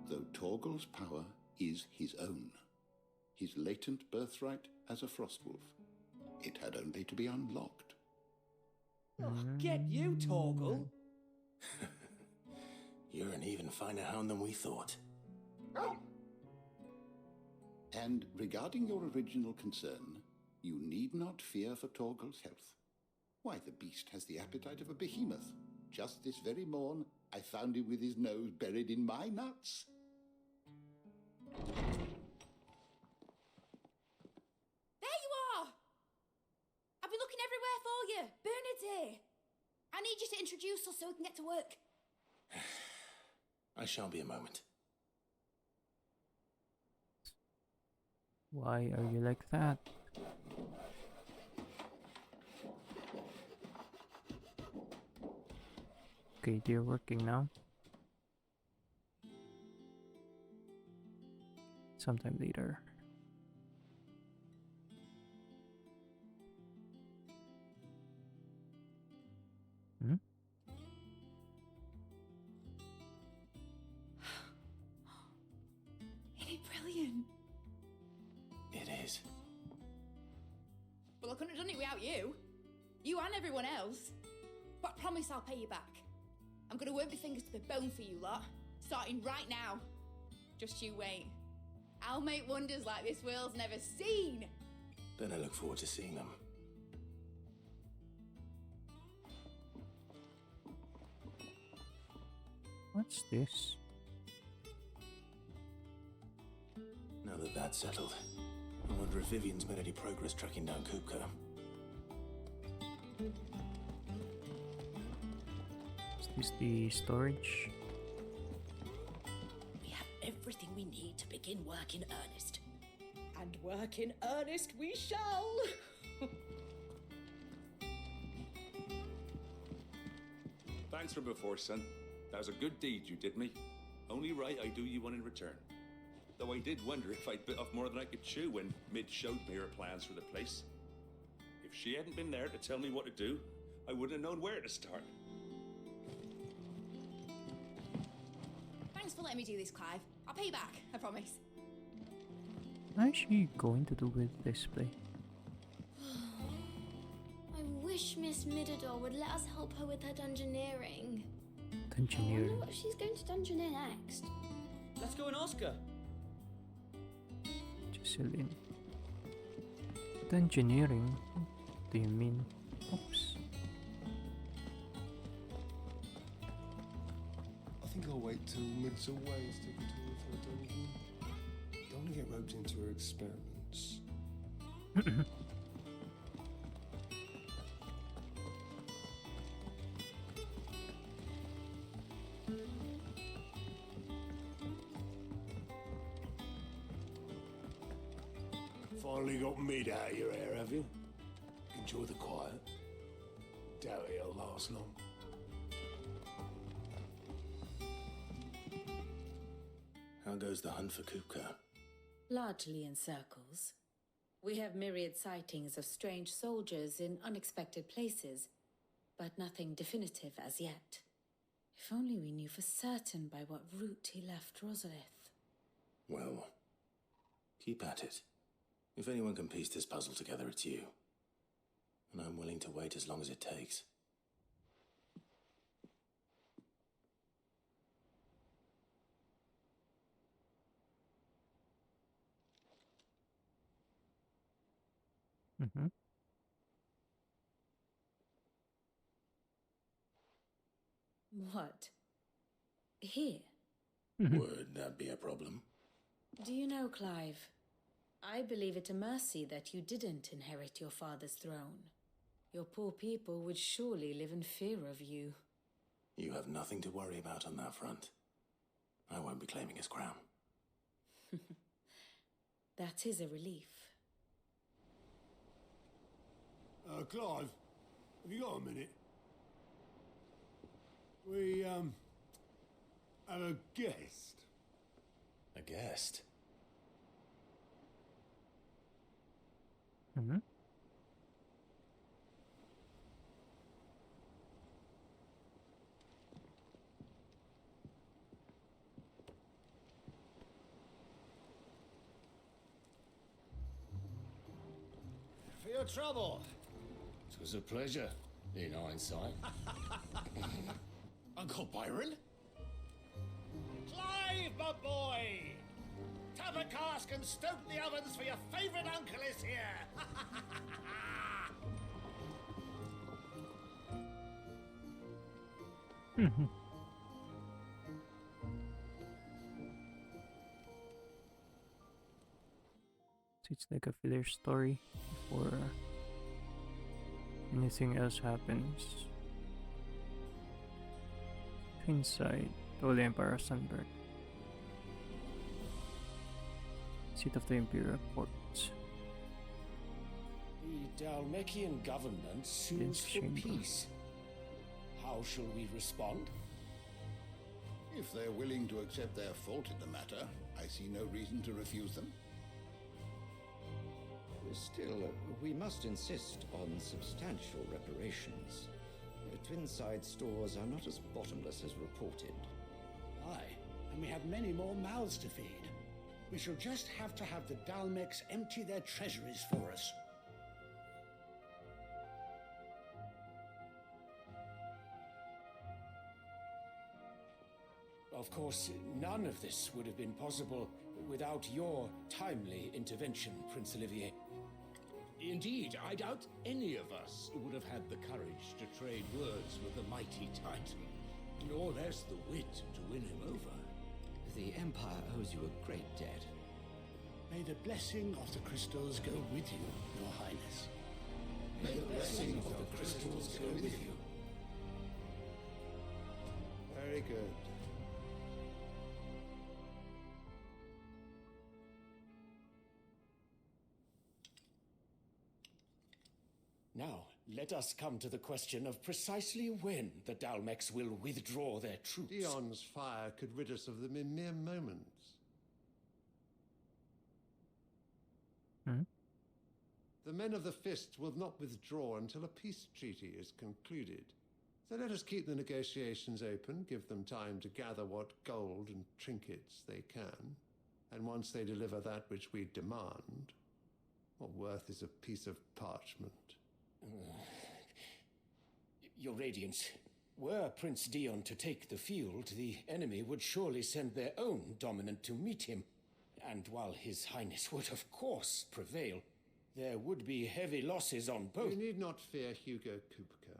Though Torgal's power is his own, his latent birthright as a frostwolf, it had only to be unlocked. Oh, get you, Torgal! You're an even finer hound than we thought. And regarding your original concern, you need not fear for Torgal's health. Why, the beast has the appetite of a behemoth. Just this very morn, I found him with his nose buried in my nuts. There you are! I've been looking everywhere for you. Bernard's here. I need you to introduce us so we can get to work. I shall be a moment. Why are you like that? Okay, they're working now. Sometime later. Hmm? Isn't it brilliant? It is. Well, I couldn't have done it without you. You and everyone else. But I promise I'll pay you back. I'm gonna work my fingers to the bone for you lot, starting right now. Just you wait. I'll make wonders like this world's never seen. Then I look forward to seeing them. What's this? Now that that's settled, I wonder if Vivian's made any progress tracking down Kupka. Is this the storage? We have everything we need to begin work in earnest. And work in earnest we shall! Thanks for before, son. That was a good deed you did me. Only right I do you one in return. Though I did wonder if I'd bit off more than I could chew when Mid showed me her plans for the place. If she hadn't been there to tell me what to do, I wouldn't have known where to start. Thanks for letting me do this, Clive. I'll pay you back, I promise. What is she going to do with this play? I wish Miss Midador would let us help her with her dungeoneering. I Dungeoneering. wonder what she's going to dungeoneer next. Let's go and ask her. Jocelyn. engineering? What do you mean? Oops. I think I'll wait till Mid's away and take her to her for a dungeon. Don't want to get roped into her experiments. Finally got Mid out of your hair, have you? Enjoy the quiet. Doubt it'll last long. How goes the hunt for Kupka? Largely in circles. We have myriad sightings of strange soldiers in unexpected places, but nothing definitive as yet. If only we knew for certain by what route he left Rosalith. Well, keep at it. If anyone can piece this puzzle together, it's you. And I'm willing to wait as long as it takes. Mm-hmm. What? Here? Would that be a problem? Do you know, Clive? I believe it a mercy that you didn't inherit your father's throne. Your poor people would surely live in fear of you. You have nothing to worry about on that front. I won't be claiming his crown. That is a relief. Clive, have you got a minute? We, have a guest. A guest? Mm-hmm. For your trouble. It was a pleasure, in hindsight. Uncle Byron? Clive, my boy! Tap a cask and stoke the ovens, for your favourite uncle is here! So it's like a filler story before anything else happens. Inside the Holy Empire of Sunburn, seat of the Imperial Court. The Dalmekian government sues for peace. How shall we respond? If they're willing to accept their fault in the matter, I see no reason to refuse them. Still, we must insist on substantial reparations. Twinside stores are not as bottomless as reported. Aye, and we have many more mouths to feed. We shall just have to have the Dalmecs empty their treasuries for us. Of course, none of this would have been possible without your timely intervention, Prince Olivier. Indeed, I doubt any of us would have had the courage to trade words with the mighty Titan, nor less the wit to win him over. The Empire owes you a great debt. May the blessing of the crystals go with you, Your Highness. May the blessing of the crystals go with you. Very good. Now, let us come to the question of precisely when the Dalmecs will withdraw their troops. Dion's fire could rid us of them in mere moments. The men of the Fist will not withdraw until a peace treaty is concluded. So let us keep the negotiations open, give them time to gather what gold and trinkets they can, and once they deliver that which we demand, what worth is a piece of parchment? Your Radiance, were Prince Dion to take the field, the enemy would surely send their own dominant to meet him. And while His Highness would of course prevail, There would be heavy losses on both. You need not fear Hugo Kupka.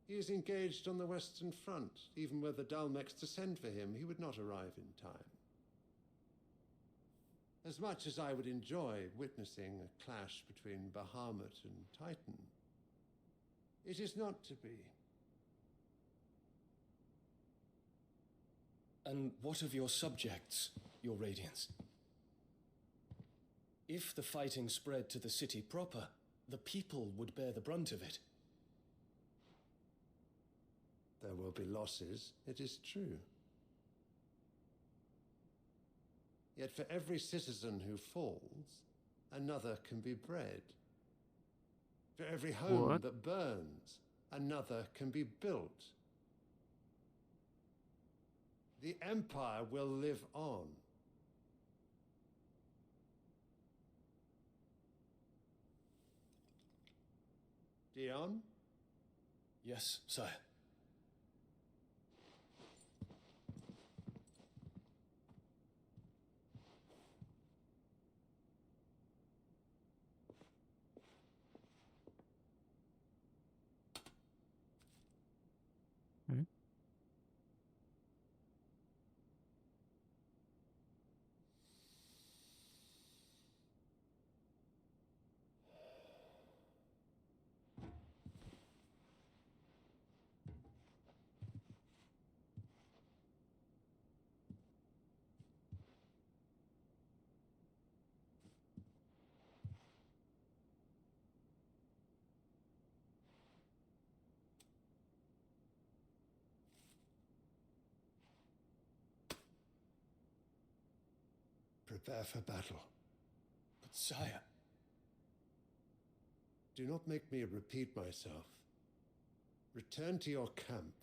He is engaged on the Western Front. Even were the Dalmex to send for him, he would not arrive in time. As much as I would enjoy witnessing a clash between Bahamut and Titan, it is not to be. And what of your subjects, Your Radiance? If the fighting spread to the city proper, the people would bear the brunt of it. There will be losses, it is true. Yet for every citizen who falls, another can be bred. For every home that burns, another can be built. The Empire will live on. Dion? Yes, sire. Prepare for battle. But sire... Do not make me repeat myself. Return to your camp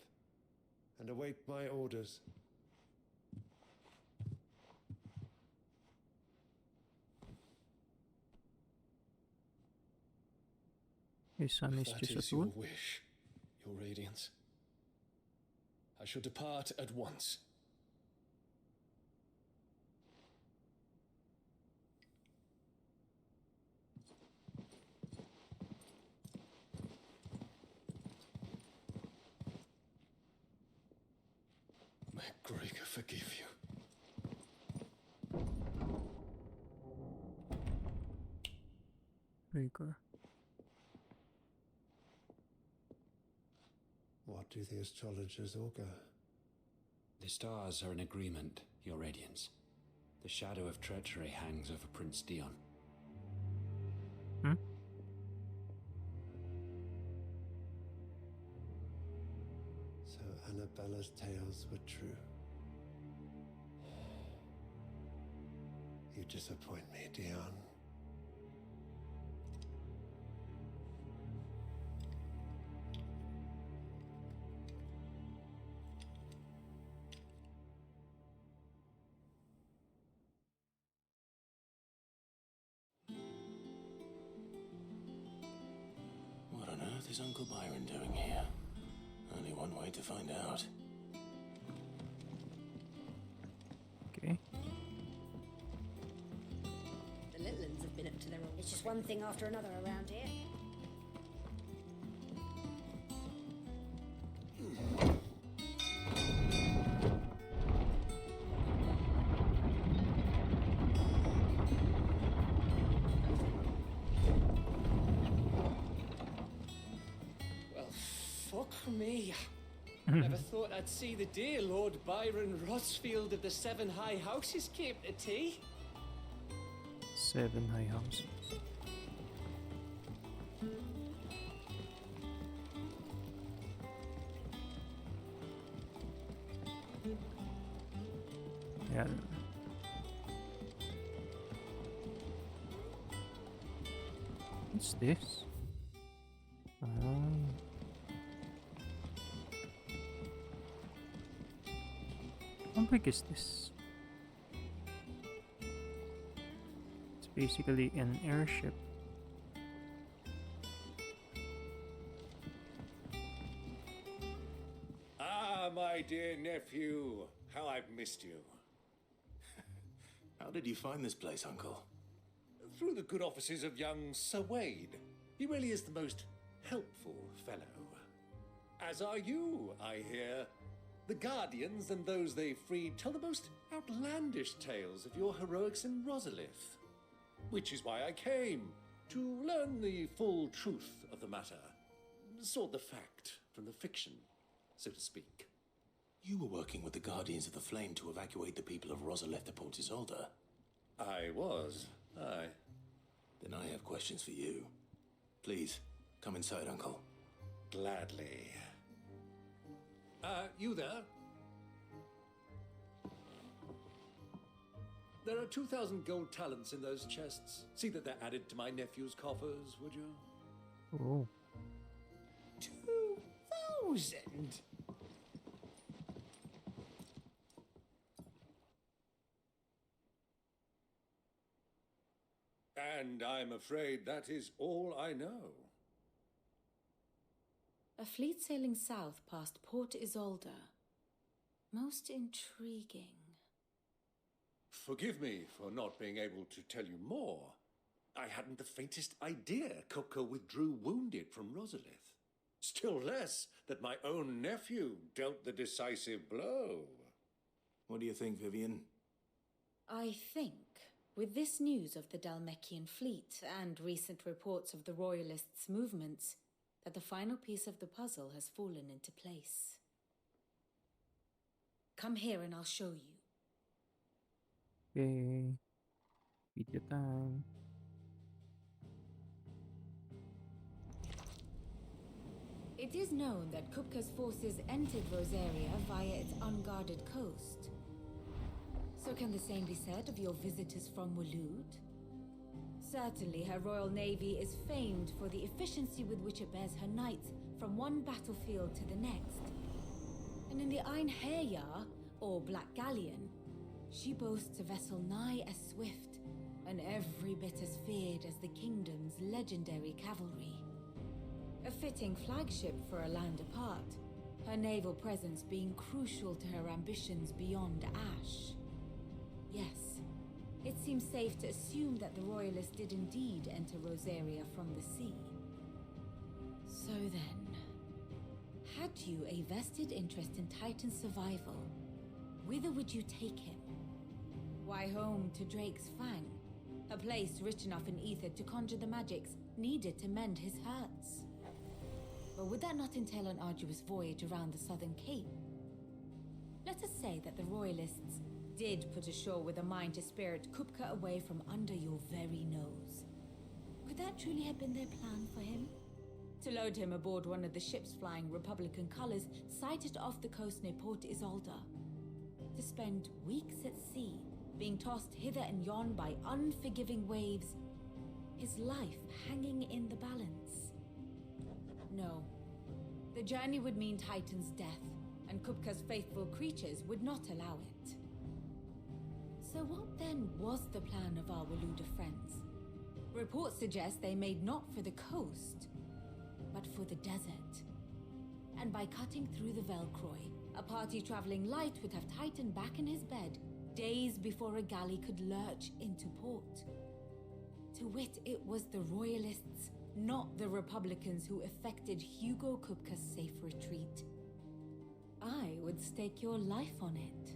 and await my orders. His son is That just a is your fool. wish, Your Radiance. I shall depart at once. May Gregor forgive you. Breaker. What do the astrologers augur? The stars are in agreement, Your Radiance. The shadow of treachery hangs over Prince Dion. So Annabella's tales were true. You disappoint me, Dion. What on earth is Uncle Byron doing here? Only one way to find out. Okay. The Littlands have been up to their old. It's just one thing after another around here. Well, fuck me. Never thought I'd see the day Lord Byron Rossfield of the Seven High Houses came to tea. 7 high houses. Yeah. What's this? How big is this? It's basically an airship. Ah, my dear nephew. How I've missed you. How did you find this place, Uncle? through the good offices of young Sir Wade. He really is the most helpful fellow. As are you, I hear. The Guardians and those they freed tell the most outlandish tales of your heroics in Rosalith. Which is why I came, to learn the full truth of the matter. Sort the fact from the fiction, so to speak. You were working with the Guardians of the Flame to evacuate the people of Rosalith to Port Isolde. I was, aye. Then I have questions for you. Please, come inside, Uncle. Gladly. You there? There are 2,000 gold talents in those chests. See that they're added to my nephew's coffers, would you? Oh. 2,000? And I'm afraid that is all I know. A fleet sailing south past Port Isolde. Most intriguing. Forgive me for not being able to tell you more. I hadn't the faintest idea Kupka withdrew wounded from Rosalith. Still less that my own nephew dealt the decisive blow. What do you think, Vivian? I think, with this news of the Dalmekian fleet and recent reports of the Royalists' movements, that the final piece of the puzzle has fallen into place. Come here and I'll show you. Okay. Video time. It is known that Kupka's forces entered Rosaria via its unguarded coast. So can the same be said of your visitors from Waloed? Certainly her Royal Navy is famed for the efficiency with which it bears her knights from one battlefield to the next. And in the Einherjar, or Black Galleon, she boasts a vessel nigh as swift and every bit as feared as the kingdom's legendary cavalry. A fitting flagship for a land apart, her naval presence being crucial to her ambitions beyond Ash. Yes, it seems safe to assume that the Royalists did indeed enter Rosaria from the sea. So then, had you a vested interest in Titan's survival, whither would you take him? Why, home to Drake's Fang, a place rich enough in ether to conjure the magics needed to mend his hurts. But would that not entail an arduous voyage around the southern cape? Let us say that the Royalists did put ashore with a mind to spirit Kupka away from under your very nose. Could that truly have been their plan for him? To load him aboard one of the ships flying Republican colors sighted off the coast near Port Isolde. To spend weeks at sea, being tossed hither and yon by unforgiving waves, his life hanging in the balance. No. The journey would mean Titan's death, and Kupka's faithful creatures would not allow it. So what then was the plan of our Waluda friends? Reports suggest they made not for the coast, but for the desert. And by cutting through the Velcroy, a party traveling light would have Titan back in his bed days before a galley could lurch into port. To wit, it was the Royalists, not the Republicans, who effected Hugo Kupka's safe retreat. I would stake your life on it.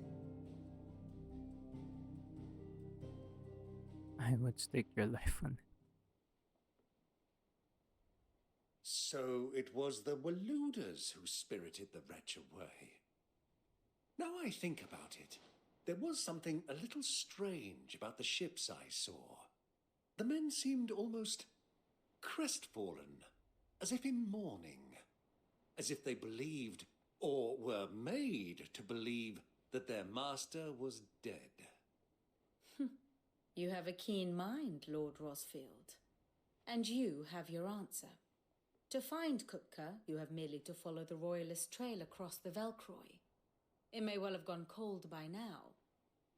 I would stake your life on it. So it was the Waluders who spirited the wretch away. Now I think about it, there was something a little strange about the ships I saw. The men seemed almost crestfallen, as if in mourning, as if they believed, or were made to believe, that their master was dead. You have a keen mind, Lord Rosfield. And you have your answer. To find Kupka, you have merely to follow the Royalist trail across the Velcroy. It may well have gone cold by now,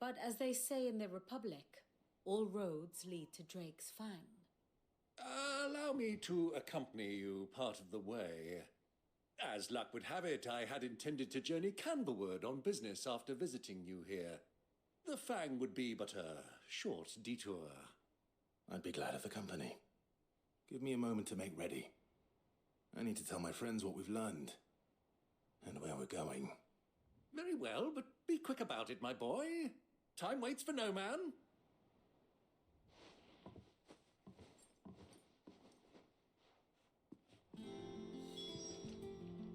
but as they say in the Republic, all roads lead to Drake's Fang. Allow me to accompany you part of the way. As luck would have it, I had intended to journey Canberward on business after visiting you here. The Fang would be but a short detour. I'd be glad of the company. Give me a moment to make ready. I need to tell my friends what we've learned and where we're going. Very well, but be quick about it, my boy. Time waits for no man.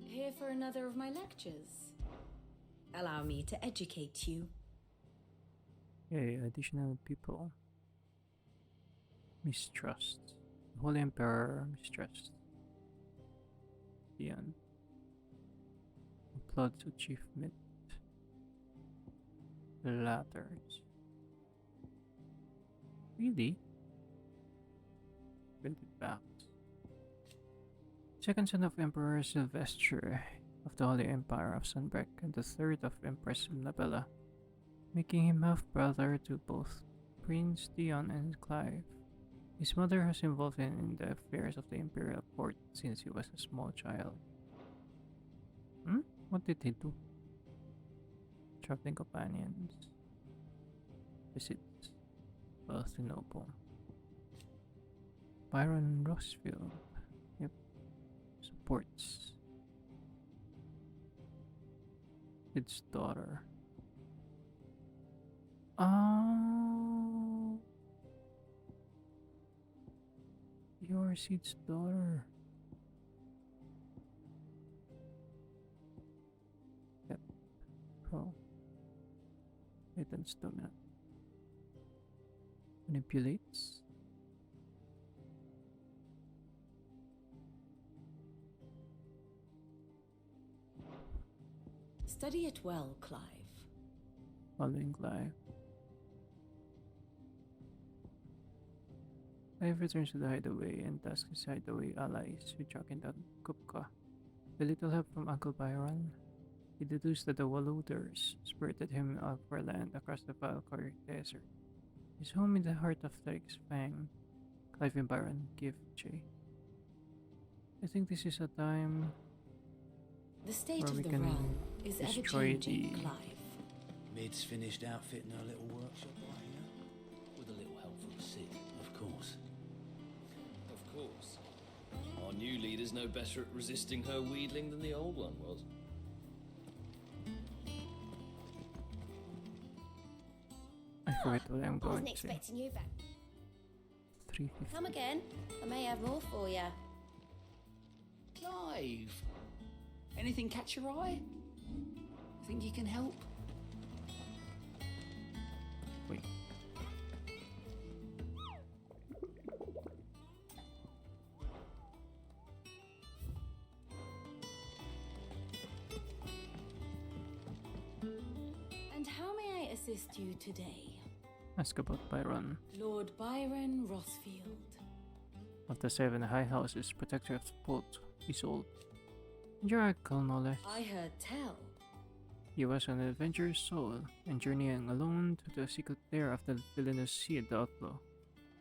Here for another of my lectures. Allow me to educate you. Okay, additional people. Mistrust. Holy Emperor mistrust. Dion. Applauds achievement. Ladders. Really? Build it back. Second son of Emperor Sylvester of the Holy Empire of Sunbreak and the third of Empress Nabella, making him half-brother to both Prince Dion and Clive. His mother was involved in the affairs of the imperial court since he was a small child. What did he do? Traveling companions. Visits. Wealthy noble. Byron Rossfield. Yep. Supports. Its daughter. Oh. Your Sid's daughter. Yep. Pro. Eden's dominant. Manipulates. Study it well, Clive. Following Clive. Clive returns to the hideaway and tasks his hideaway allies with tracking down Kupka. With little help from Uncle Byron, he deduced that the Waluders spirited him overland across the Valkyrie Desert. His home in the heart of Tyrik's Fang. Clive and Byron give Jay. I think this is a time The state where of we the can realm is destroy ever-changing, the Clive. Mid's finished outfitting her little workshop right here. With a little help from Sid, of course. Of course. Our new leader's no better at resisting her wheedling than the old one was. I forget what I'm I going wasn't to say. expecting you back. 350. Come again. I may have more for you. Clive! Anything catch your eye? Think you can help? Wait. And how may I assist you today? Ask about Byron. Lord Byron Rossfield. Of the 7 high houses, protector of the port, is old. Jericho, no less. I heard tell. He was an adventurous soul, and journeying alone to the secret lair of the villainous Sid the Outlaw.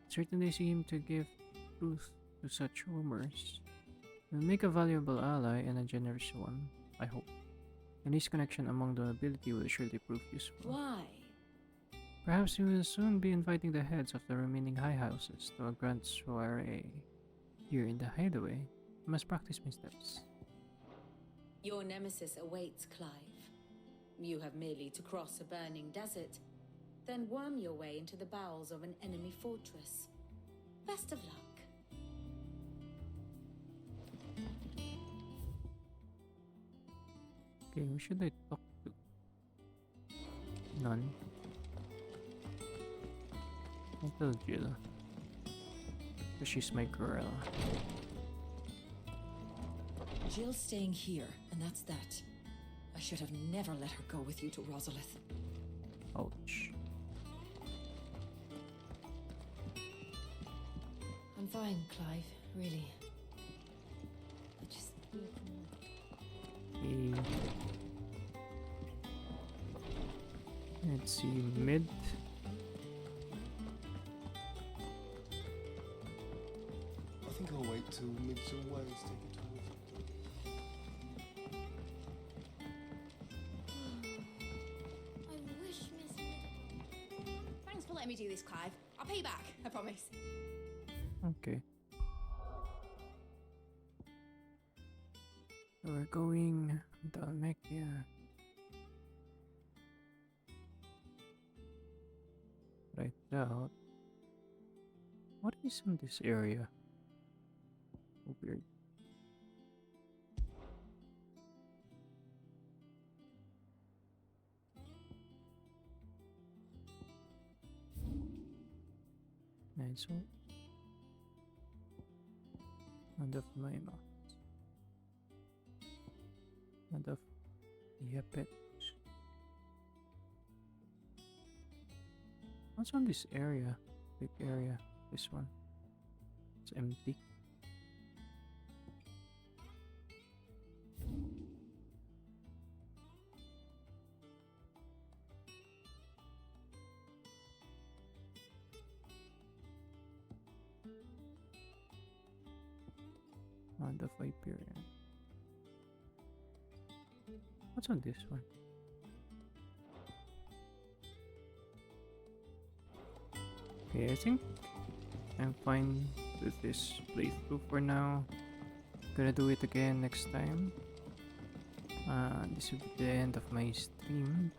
It certainly seemed to give truth to such rumors. He'll make a valuable ally and a generous one, I hope. And his connection among the nobility will surely prove useful. Why? Perhaps he will soon be inviting the heads of the remaining high houses to a grand soiree. Here in the hideaway, I must practice my steps. Your nemesis awaits, Clive. You have merely to cross a burning desert, then worm your way into the bowels of an enemy fortress. Best of luck. Okay, who should I talk to? None. I'll tell Jill. But she's my girl. Jill's staying here, and that's that. I should have never let her go with you to Rosalith. Ouch. I'm fine, Clive, really. I just... Okay. Let's see, mid. I think I'll wait till mid-some ways to take it to I wish Miss Middleton. Thanks for letting me do this, Clive. I pay back, I promise. Okay. We're going Dalmekia. Right out. What is in this area? So weird. Nice one. Hand of my mouth. Hand of Yapet. What's on this area? Big area. This one. It's empty. On the Viperian. What's on this one? Okay, I think I'm fine with this playthrough for now. Gonna do it again next time. This will be the end of my stream.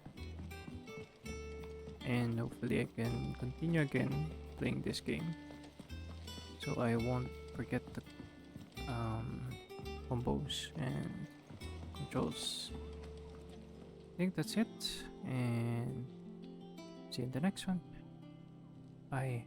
And hopefully I can continue again playing this game. So I won't forget the combos and controls. I think that's it, and see you in the next one. Bye.